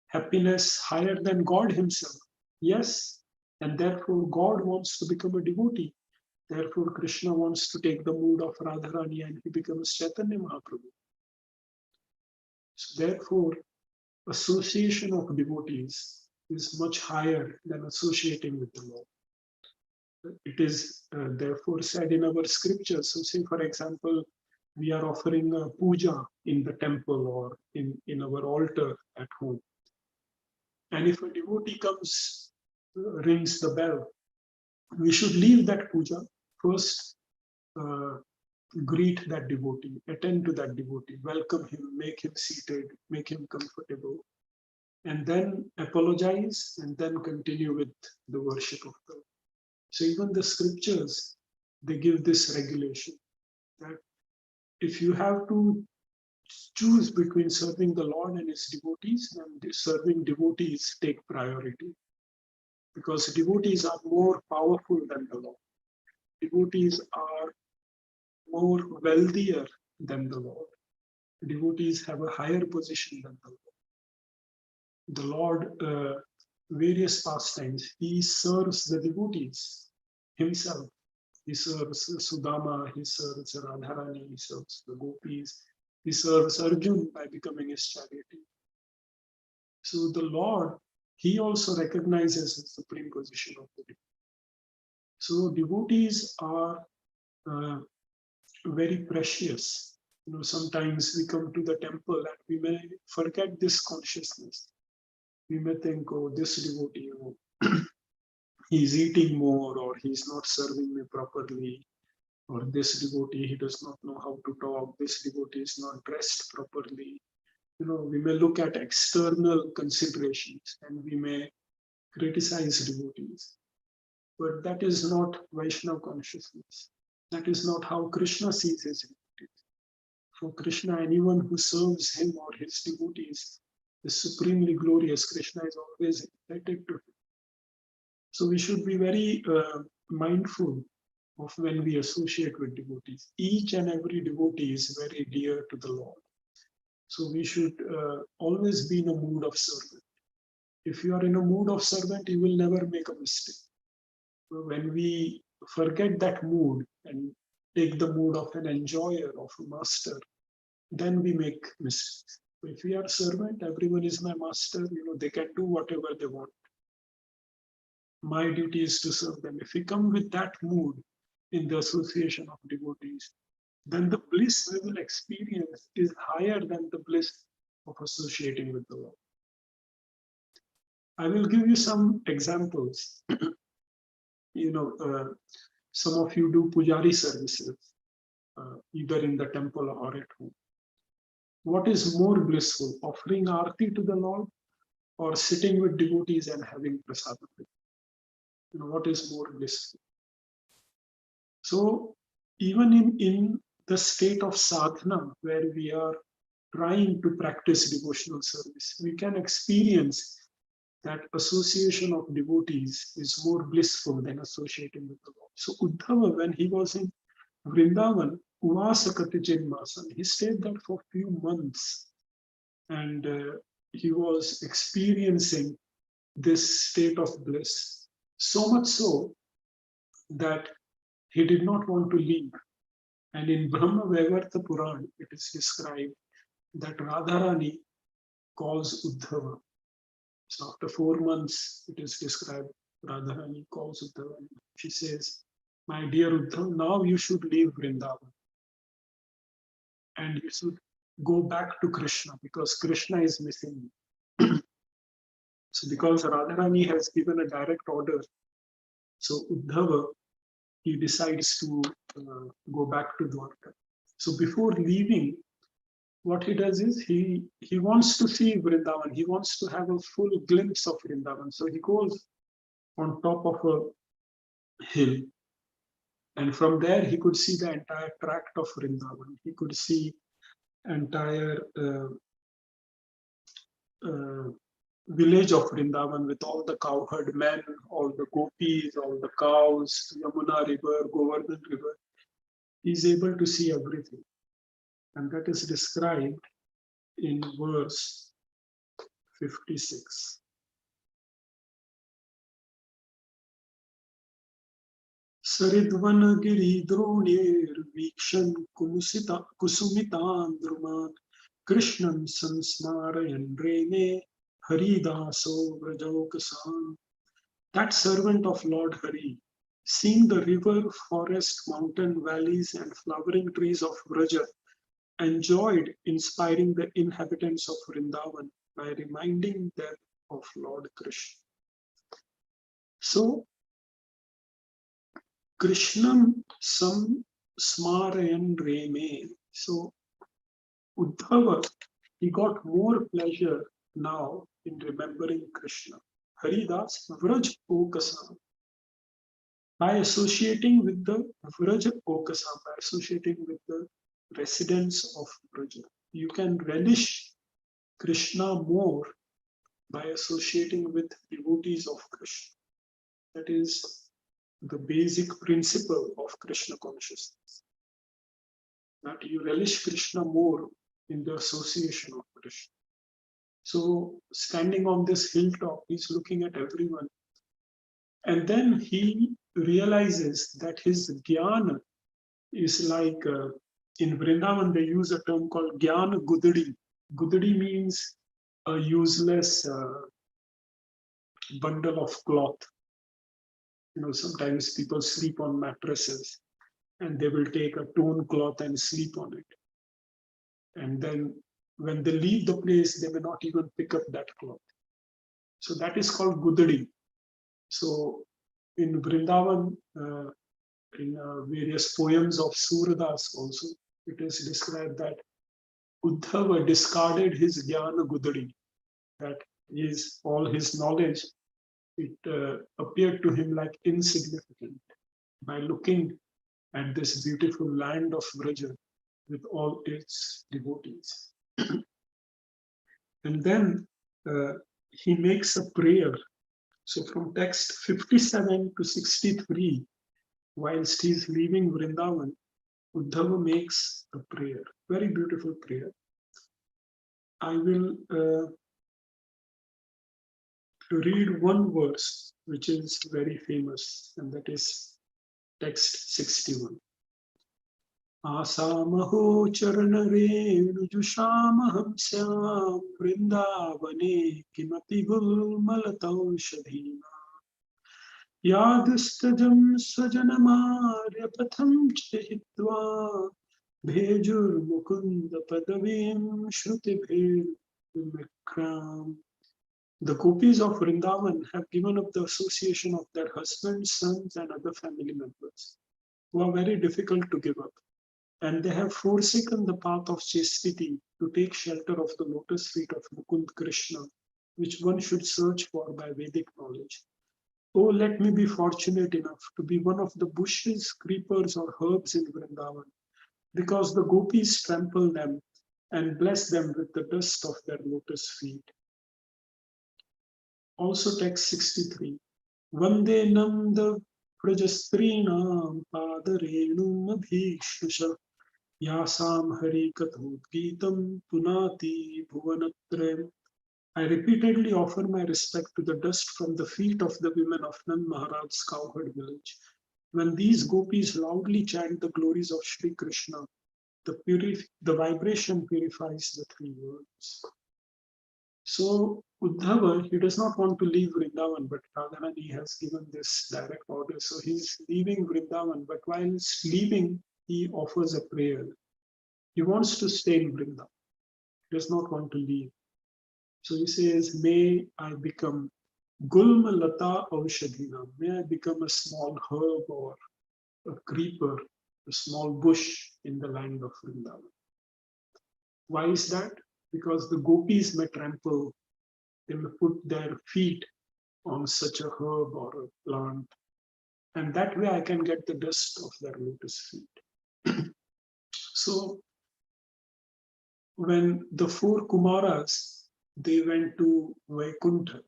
happiness higher than God himself. Yes, and therefore God wants to become a devotee. Therefore Krishna wants to take the mood of Radharani and he becomes Chaitanya Mahaprabhu. So therefore, association of devotees is much higher than associating with the Lord. It is therefore said in our scriptures. So say, for example, we are offering a puja in the temple or in our altar at home. And if a devotee comes, rings the bell, we should leave that puja, first greet that devotee, attend to that devotee, welcome him, make him seated, make him comfortable, and then apologize and then continue with the worship of God. So even the scriptures, they give this regulation that if you have to choose between serving the Lord and his devotees, then serving devotees take priority. Because devotees are more powerful than the Lord. Devotees are more wealthier than the Lord. Devotees have a higher position than the Lord. The Lord, various pastimes, he serves the devotees himself. He serves Sudama, he serves Radharani, he serves the gopis, he serves Arjun by becoming his charioteer. So the Lord, he also recognizes the supreme position of the devotee. So devotees are very precious. Sometimes we come to the temple and we may forget this consciousness. We may think, oh, this devotee, he's eating more, or he's not serving me properly, or this devotee, he does not know how to talk, this devotee is not dressed properly. We may look at external considerations and we may criticize devotees. But that is not Vaishnava consciousness. That is not how Krishna sees his devotees. For Krishna, anyone who serves him or his devotees is supremely glorious. Krishna is always indebted to him. So we should be very mindful of when we associate with devotees. Each and every devotee is very dear to the Lord. So we should always be in a mood of servant. If you are in a mood of servant, you will never make a mistake. When we forget that mood and take the mood of an enjoyer, of a master, then we make mistakes. If we are servant, everyone is my master, they can do whatever they want. My duty is to serve them. If we come with that mood in the association of devotees, then the bliss we will experience is higher than the bliss of associating with the Lord. I will give you some examples. Some of you do pujari services, either in the temple or at home. What is more blissful, offering arti to the Lord or sitting with devotees and having prasadam? What is more blissful? So even in the state of sadhana, where we are trying to practice devotional service, we can experience that association of devotees is more blissful than associating with the Lord. So Uddhava, when he was in Vrindavan, Uvasakati Chinmasan, he stayed there for a few months, and he was experiencing this state of bliss, so much so that he did not want to leave. And in Brahma Vaivarta Puran, it is described that Radharani calls Uddhava So after 4 months, it is described, Radharani calls Uddhava. She says, "My dear Uddhava, now you should leave Vrindavan and you should go back to Krishna because Krishna is missing you." So because Radharani has given a direct order, so Uddhava, he decides to go back to Dwarka. So before leaving, what he does is he wants to see Vrindavan. He wants to have a full glimpse of Vrindavan. So he goes on top of a hill, and from there he could see the entire tract of Vrindavan. He could see entire uh, village of Vrindavan with all the cowherd men, all the gopis, all the cows, Yamuna river, Govardhan river. He's able to see everything. And that is described in verse 56. Saridvan giri dronir vikshan kusumitan druman Krishnam samsmarayan rene Haridaso vrajaukasan. That servant of Lord Hari, seeing the river, forest, mountain, valleys, and flowering trees of Vraja, enjoyed inspiring the inhabitants of Vrindavan by reminding them of Lord Krishna. So, Krishnam sam smarayan reme. So, Uddhava, he got more pleasure now in remembering Krishna. Haridas Vraj Okasa. By associating with the Vraj Okasa, by associating with the residents of Vraja, you can relish Krishna more by associating with devotees of Krishna. That is the basic principle of Krishna consciousness. That you relish Krishna more in the association of Krishna. So, standing on this hilltop, he's looking at everyone. And then he realizes that his jnana is like, in Vrindavan, they use a term called jnana gudadi. Gudadi means a useless bundle of cloth. You know, sometimes people sleep on mattresses and they will take a torn cloth and sleep on it. And then when they leave the place, they may not even pick up that cloth. So that is called gudadi. So in Vrindavan, in various poems of Suradas also, it is described that Uddhava discarded his jnana gudadi, that is all his knowledge, it appeared to him like insignificant by looking at this beautiful land of Vraja with all its devotees. And then he makes a prayer. So from text 57 to 63, whilst he is leaving Vrindavan, Uddhava makes a prayer, very beautiful prayer. I will read one verse which is very famous, and that is text 61. Asamaho charanarenu syam vrindavane kimapi gulmalataushadhina yadustajam swajanamaryapatham chehitva bhejur mukunda padavim shrutibhir vikram. The gopis of Vrindavan have given up the association of their husbands, sons, and other family members, who are very difficult to give up. And they have forsaken the path of chastity to take shelter of the lotus feet of Mukund Krishna, which one should search for by Vedic knowledge. Oh, let me be fortunate enough to be one of the bushes, creepers, or herbs in Vrindavan, because the gopis trample them and bless them with the dust of their lotus feet. Also text 63. Vande namda prajastrinam padarenum abhishusha yasam hari kathudgitam punati bhuvanatrem. I repeatedly offer my respect to the dust from the feet of the women of Nand Maharaj's cowherd village. When these gopis loudly chant the glories of Sri Krishna, the vibration purifies the three worlds. So Uddhava, he does not want to leave Vrindavan, but Radharani has given this direct order. So he's leaving Vrindavan, but while he's leaving, he offers a prayer. He wants to stay in Vrindavan. He does not want to leave. So he says, may I become Gulma Lata Aushadhina. May I become a small herb or a creeper, a small bush in the land of Vrindavan. Why is that? Because the gopis may trample, they may put their feet on such a herb or a plant, and that way I can get the dust of their lotus feet. So when the four Kumaras, they went to Vaikuntha,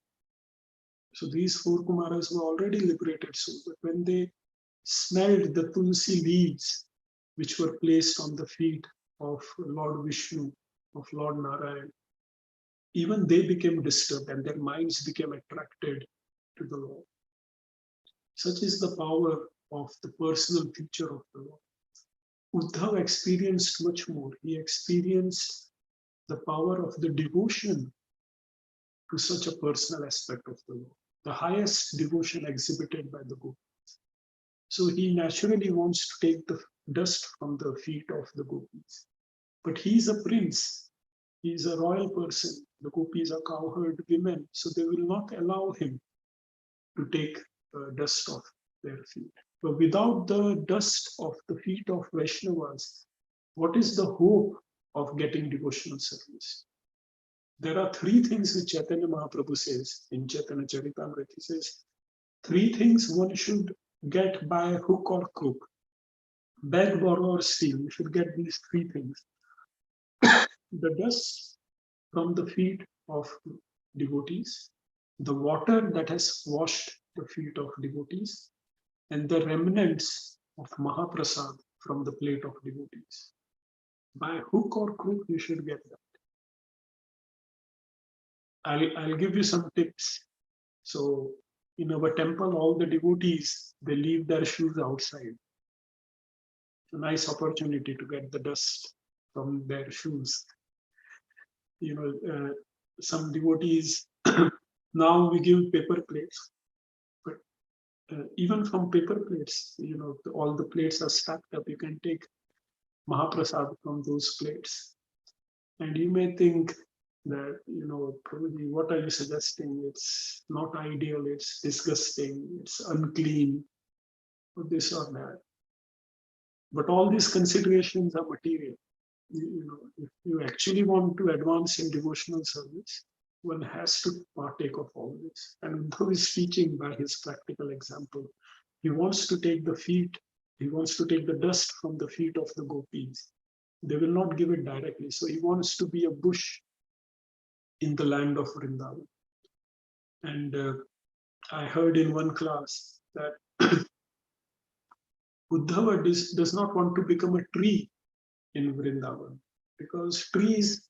so these four Kumaras were already liberated souls, but when they smelled the tulsi leaves which were placed on the feet of Lord Vishnu, of Lord Narayan, even they became disturbed and their minds became attracted to the Lord. Such is the power of the personal feature of the Lord. Uddhava experienced much more. He experienced the power of the devotion to such a personal aspect of the Lord, the highest devotion exhibited by the gopis. So he naturally wants to take the dust from the feet of the gopis. But he is a prince, he is a royal person. The gopis are cowherd women, so they will not allow him to take dust off their feet. But without the dust of the feet of Vaishnavas, what is the hope of getting devotional service? There are three things which Chaitanya Mahaprabhu says in Chaitanya Charitamrita. He says, three things one should get by hook or crook. Beg, borrow, or steal. You should get these three things. The dust from the feet of devotees, the water that has washed the feet of devotees, and the remnants of Mahaprasad from the plate of devotees. By hook or crook, you should get that. I'll give you some tips. So in our temple, all the devotees, they leave their shoes outside. It's a nice opportunity to get the dust from their shoes. Some devotees, now we give paper plates, but even from paper plates, all the plates are stacked up. You can take Mahaprasad from those plates. And you may think that, probably what are you suggesting? It's not ideal, it's disgusting, it's unclean, or this or that. But all these considerations are material. If you actually want to advance in devotional service, one has to partake of all this. And Uddhava is teaching by his practical example. He wants to take he wants to take the dust from the feet of the gopis. They will not give it directly. So he wants to be a bush in the land of Vrindavan. And I heard in one class that Uddhava does not want to become a tree in Vrindavan, because trees,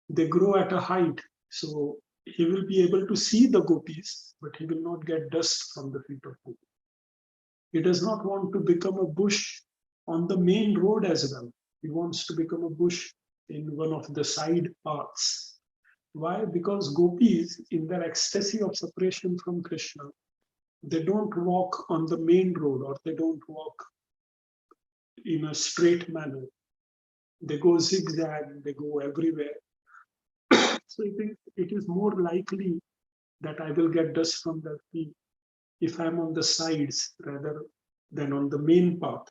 they grow at a height. So he will be able to see the gopis, but he will not get dust from the feet of gopis. He does not want to become a bush on the main road as well. He wants to become a bush in one of the side paths. Why? Because gopis, in their ecstasy of separation from Krishna, they don't walk on the main road, or they don't walk in a straight manner. They go zigzag, they go everywhere. So it is more likely that I will get dust from their feet if I'm on the sides rather than on the main path.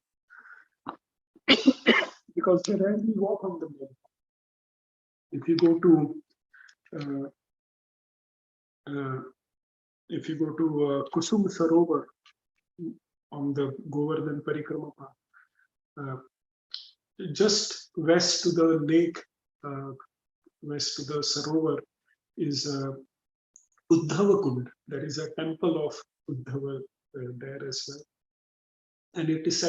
Because they rarely walk on the main path. If you go to Kusum Sarovar on the Govardhan Parikrama path, just west to the lake, west to the Sarovar is Uddhava Kund. There is a temple of Uddhava there as well. And it is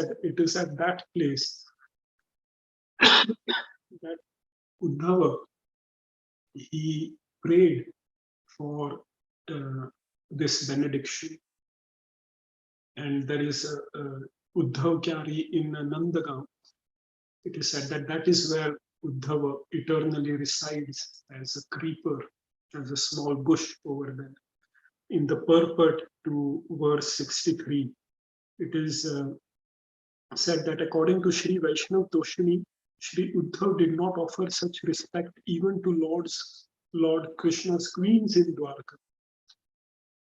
at that place that Uddhava, he prayed for this benediction. And there is a Uddhav Kyari in Nandagaon. It is said that is where Uddhava eternally resides as a creeper as a small bush over there. In the purport to verse 63, it is said that according to Sri Vaishnav Toshini, Sri Uddhav did not offer such respect even to Lord Krishna's queens in Dwarka.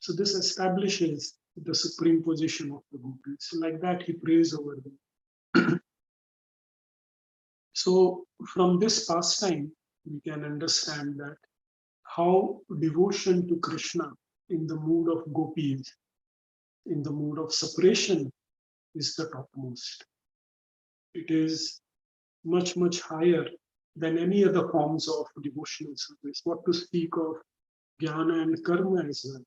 So this establishes the supreme position of the gopis. So like that, he prays over them. So from this pastime, we can understand that how devotion to Krishna in the mood of gopis, in the mood of separation, is the topmost. It is much, much higher than any other forms of devotional service. What to speak of jnana and karma as well.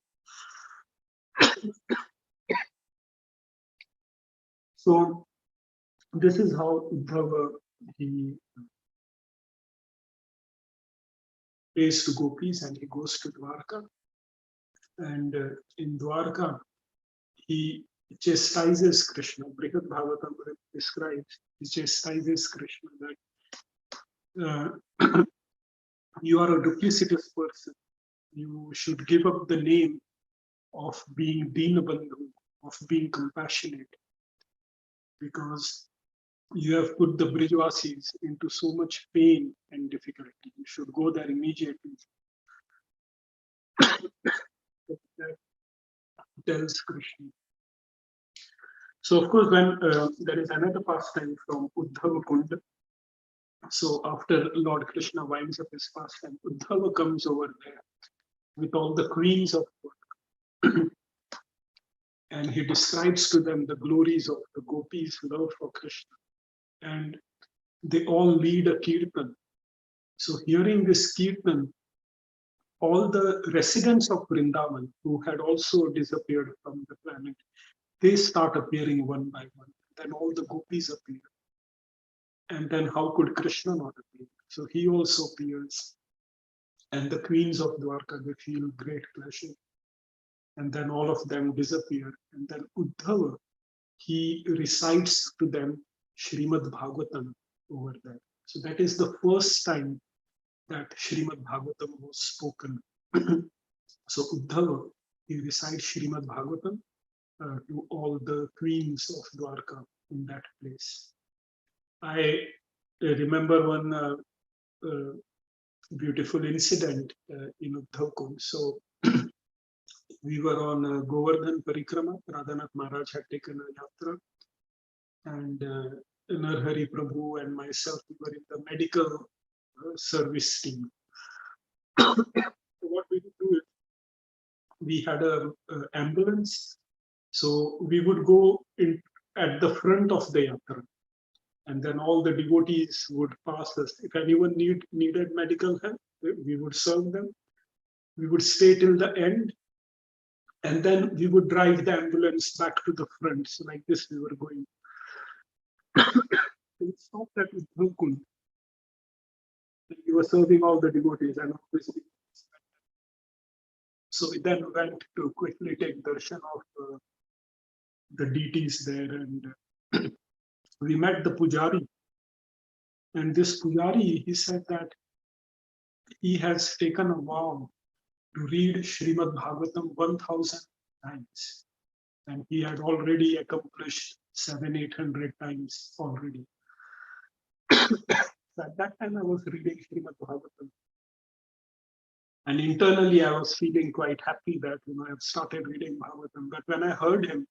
So this is how Uddhava, he prays to gopis and he goes to Dwarka. And in Dwarka, he chastises Krishna. Brihad Bhagavatam describes, he chastises Krishna that you are a duplicitous person. You should give up the name of being Dinabandhu, of being compassionate, because you have put the Brijvasis into so much pain and difficulty. You should go there immediately. That tells Krishna. So, of course, when there is another pastime from Uddhava Kunda. So, after Lord Krishna winds up his pastime, Uddhava comes over there with all the queens of God. And he describes to them the glories of the gopis' love for Krishna. And they all lead a kirtan. So, hearing this kirtan, all the residents of Vrindavan who had also disappeared from the planet, they start appearing one by one. Then all the gopis appear. And then how could Krishna not appear? So he also appears. And the queens of Dwarka, they feel great pleasure. And then all of them disappear. And then Uddhava, he recites to them Srimad Bhagavatam over there. So that is the first time that Srimad Bhagavatam was spoken. So Uddhava, he recites Srimad Bhagavatam to all the queens of Dwarka in that place. I remember one beautiful incident in Uddhav Kund. So we were on Govardhan Parikrama. Radhanath Maharaj had taken a yatra, and Narhari Prabhu and myself, we were in the medical service team. So what we would do is, we had an ambulance. So we would go in at the front of the yatra, and then all the devotees would pass us. If anyone needed medical help, we would serve them. We would stay till the end, and then we would drive the ambulance back to the front. So like this we were going. It stopped at Uddhav Kund. We were serving all the devotees, and obviously, so we then went to quickly take darshan of the deities there, and we met the pujari. And this pujari, he said that he has taken a vow to read Srimad Bhagavatam 1000 times. And he had already accomplished 700-800 times already. So at that time I was reading Srimad Bhagavatam. And internally I was feeling quite happy that I've started reading Bhagavatam. But when I heard him,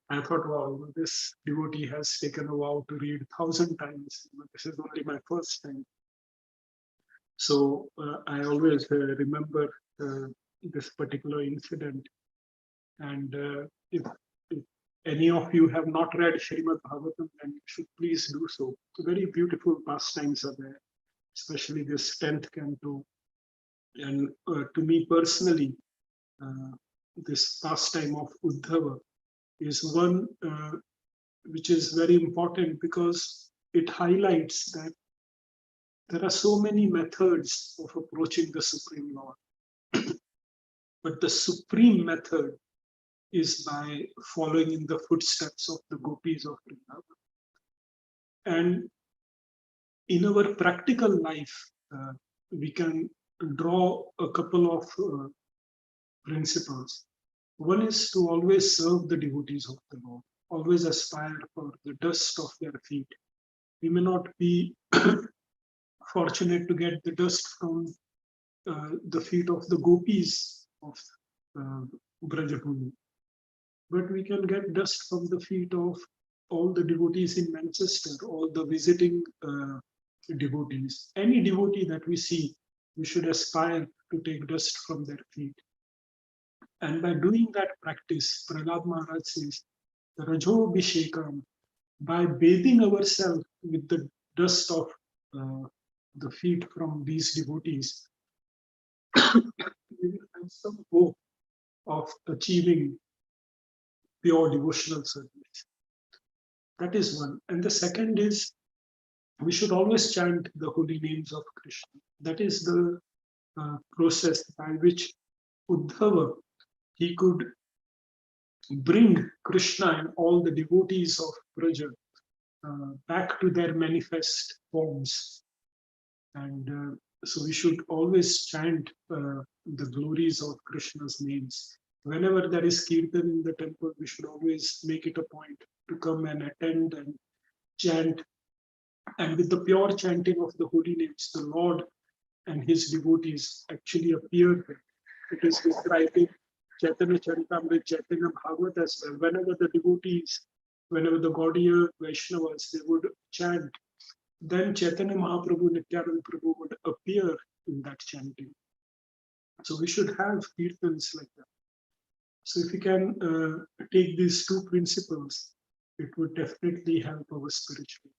I thought, wow, this devotee has taken a vow to read 1000 times. This is only my first time. So I always remember this particular incident. And if any of you have not read Srimad Bhagavatam, then you should please do so. Very beautiful pastimes are there, especially this 10th canto. And to me personally, this pastime of Uddhava is one which is very important, because it highlights that there are so many methods of approaching the Supreme Lord. But the supreme method is by following in the footsteps of the gopis of Vrindavan. And in our practical life, we can draw a couple of principles. One is to always serve the devotees of the Lord, always aspire for the dust of their feet. We may not be fortunate to get the dust from the feet of the gopis of Brajabhumi, but we can get dust from the feet of all the devotees in Manchester, all the visiting devotees. Any devotee that we see, we should aspire to take dust from their feet. And by doing that practice, Prahlad Maharaj says, Rajo Bhishekam, by bathing ourselves with the dust of the feet from these devotees, we will have some hope of achieving pure devotional service. That is one. And the second is, we should always chant the holy names of Krishna. That is the process by which Uddhava, he could bring Krishna and all the devotees of Braja back to their manifest forms. And so we should always chant the glories of Krishna's names. Whenever there is kirtan in the temple, we should always make it a point to come and attend and chant. And with the pure chanting of the holy names, the Lord and his devotees actually appear. It is described in Chaitanya Charitamrita, Chaitanya Bhagavat as well. Whenever the devotees, whenever the Gaudiya Vaishnavas, they would chant, then Chaitanya Mahaprabhu, Nityananda Prabhu would appear in that chanting. So we should have kirtans like that. So if we can take these two principles, it would definitely help our spiritual.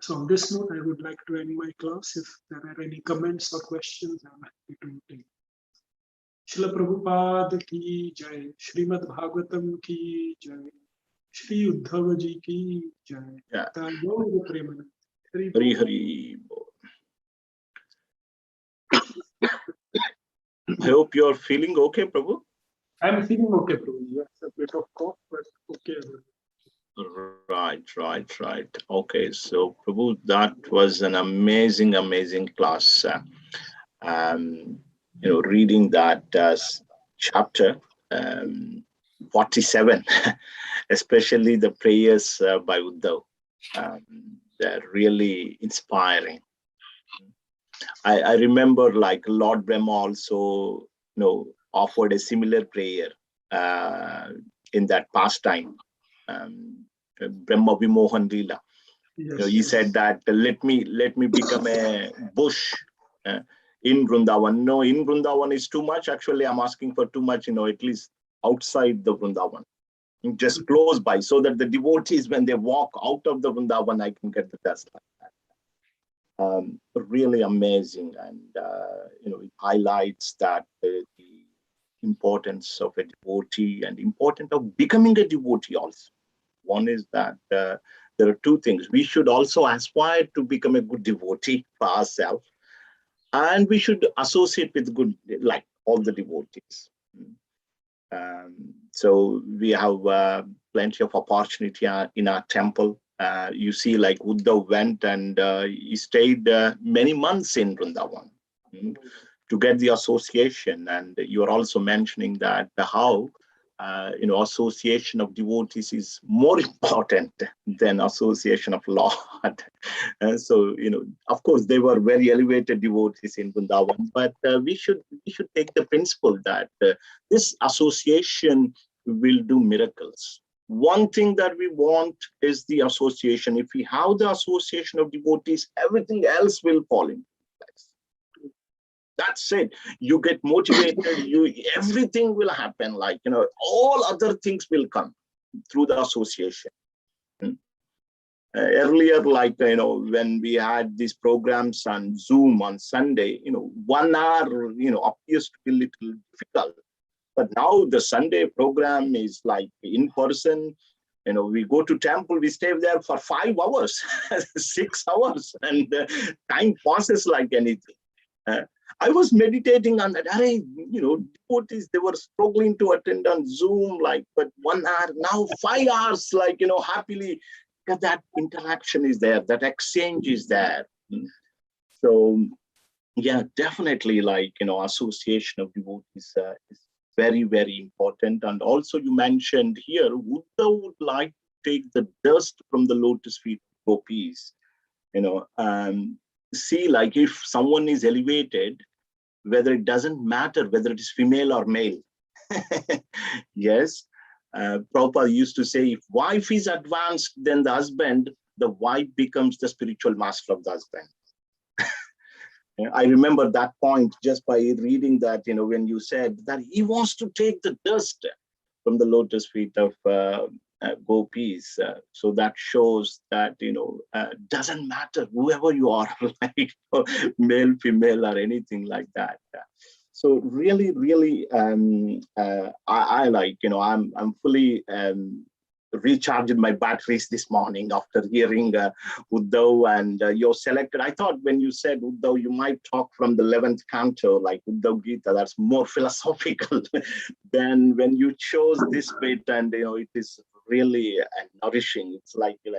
So on this note, I would like to end my class. If there are any comments or questions, I'm happy to take. Srila Prabhupada ki jai, Srimad Bhagavatam ki jai, Shri Uddhava ji ki jai. Hari Hari. I hope you're feeling okay, Prabhu. I'm feeling okay, Prabhu. Yes, a bit of cough, but okay. Right. Okay, so Prabhu, that was an amazing class. Reading that chapter 47, especially the prayers by Uddhava, they're really inspiring. I remember, like, Lord Brahma also, offered a similar prayer in that pastime, Brahma Vimohan Leela. Yes, he said that let me become a bush in Vrindavan. No, in Vrindavan is too much. Actually, I'm asking for too much. At least outside the Vrindavan, just close by, so that the devotees, when they walk out of the Vrindavan, I can get the dust like that. Really amazing, and it highlights that the importance of a devotee and importance of becoming a devotee also. One is that there are two things. We should also aspire to become a good devotee for ourselves, and we should associate with good, like all the devotees. So we have plenty of opportunity in our temple. You see, like Uddhava went and he stayed many months in Vrindavan to get the association. And you are also mentioning that how association of devotees is more important than association of Lord. So of course, they were very elevated devotees in Vrindavan, but we should take the principle that this association will do miracles. One thing that we want is the association. If we have the association of devotees, everything else will fall into place. That's it. You get motivated, everything will happen. Like, all other things will come through the association. Earlier, like, when we had these programs on Zoom on Sunday, 1 hour, appears to be a little difficult. But now the Sunday program is like in person. We go to temple, we stay there for 5 hours, 6 hours, and time passes like anything. I was meditating on that. Devotees, they were struggling to attend on Zoom, like, but 1 hour, now 5 hours, like, happily, because that interaction is there, that exchange is there. So Yeah, definitely. Like, association of devotees is very, very important. And also, you mentioned here, Uddhava would like to take the dust from the lotus feet of gopis. See, like if someone is elevated, whether it doesn't matter whether it is female or male. Yes. Prabhupada used to say, if wife is advanced than the husband, the wife becomes the spiritual master of the husband. I remember that point just by reading that, when you said that he wants to take the dust from the lotus feet of gopis. So that shows that, doesn't matter whoever you are, like male, female, or anything like that. So really, really, I like, I'm fully recharged my batteries this morning after hearing Uddhav and you're selected. I thought when you said Uddhav, you might talk from the 11th canto, like Uddhav Gita, that's more philosophical than when you chose this bit, and it is really nourishing. It's like a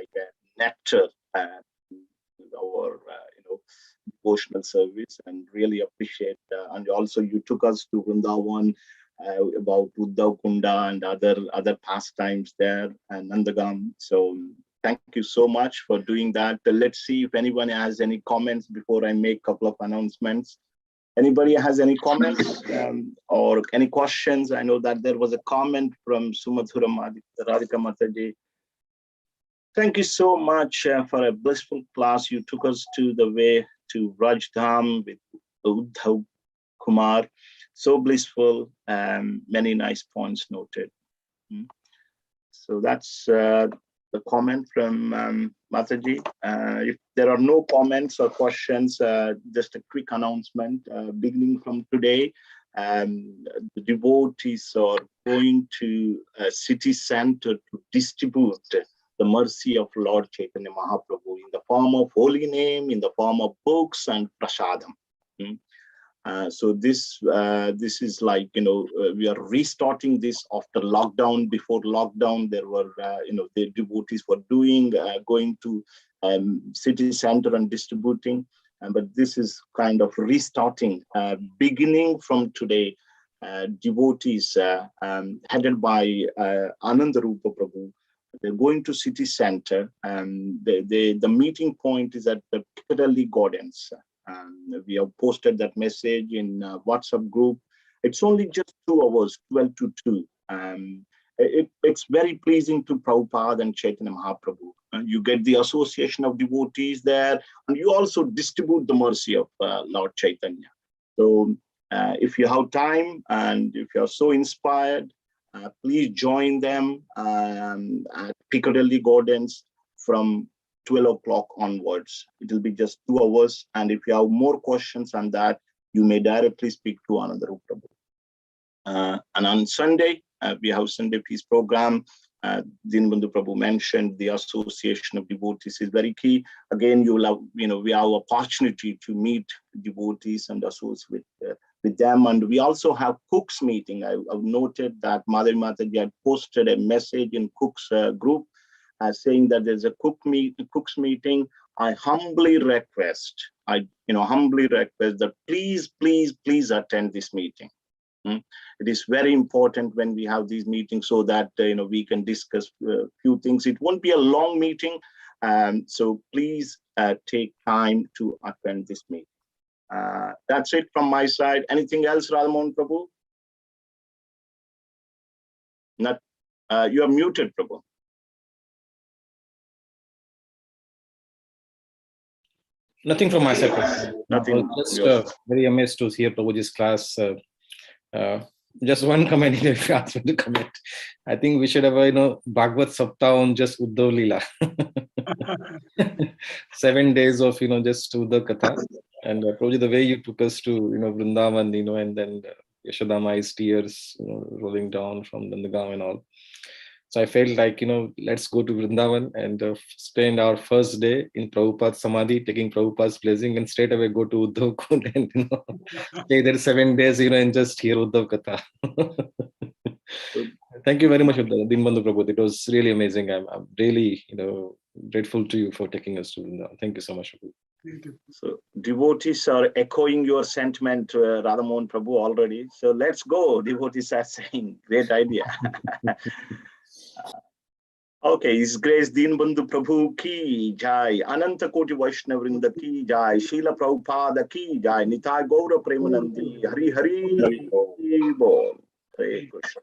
nectar our devotional service, and really appreciate. And also you took us to Vrindavan, about Uddhav Kunda and other pastimes there and Nandagam. So thank you so much for doing that. Let's see if anyone has any comments before I make a couple of announcements. Anybody has any comments or any questions? I know that there was a comment from Sumadhura Radhika Mataji. Thank you so much for a blissful class. You took us to the way to Rajdham with Uddhav Kumar. So blissful, many nice points noted. So that's the comment from Mataji. If there are no comments or questions, just a quick announcement. Beginning from today, the devotees are going to a city center to distribute the mercy of Lord Chaitanya Mahaprabhu in the form of holy name, in the form of books and prasadam. So this is like, we are restarting this after lockdown. Before lockdown, there were, the devotees were going to city center and distributing. But this is kind of restarting, beginning from today. Devotees headed by Ananda Rupa Prabhu, they're going to city center, and the meeting point is at the Piccadilly Gardens. We have posted that message in WhatsApp group. It's only just 2 hours, 12 to 2. It's very pleasing to Prabhupada and Chaitanya Mahaprabhu. You get the association of devotees there, and you also distribute the mercy of Lord Chaitanya. So if you have time and if you're so inspired, please join them at Piccadilly Gardens from 12 o'clock onwards. It will be just 2 hours. And if you have more questions on that, you may directly speak to Ananda Rupa Prabhu. And on Sunday, we have Sunday Peace program. Dinbandhu Prabhu mentioned the association of devotees is very key. Again, you will have, we have opportunity to meet devotees and associate with them. And we also have Cooks meeting. I've noted that Madhavi Mataji had posted a message in Cooks group saying that there's a Cooks meeting. I humbly request that please attend this meeting. It is very important when we have these meetings so that we can discuss a few things. It won't be a long meeting, so please take time to attend this meeting. That's it from my side. Anything else, Radhamohan Prabhu? Not. You are muted, Prabhu. Nothing from my side. Nothing. Just very amazed to hear Prabhuji's class. Just one comment if you ask me to comment. I think we should have a Bhagavad Saptah on just Uddhav Leela. 7 days of just Uddhav Katha. And Prabhuji, the way you took us to Vrindavan, and then Yashoda Mai's tears rolling down from Nandagam and all. So I felt like, let's go to Vrindavan and spend our first day in Prabhupada's Samadhi, taking Prabhupada's blessing, and straight away go to Uddhav Kund and, stay there 7 days, and just hear Uddhav Katha. Thank you very much, Dinbandhu Prabhu. It was really amazing. I'm really, grateful to you for taking us to Vrindavan. Thank you so much. Beautiful. So devotees are echoing your sentiment, Radhamohan Prabhu already. So let's go. Devotees are saying, great idea. Okay, His Grace Deenbandhu Prabhu ki jai, Ananta Koti Vaishnava Vrinda ki jai, Srila Prabhupada ki jai, Nitai Gaura Premanandi, Hari Hari Bol. Hare Krishna.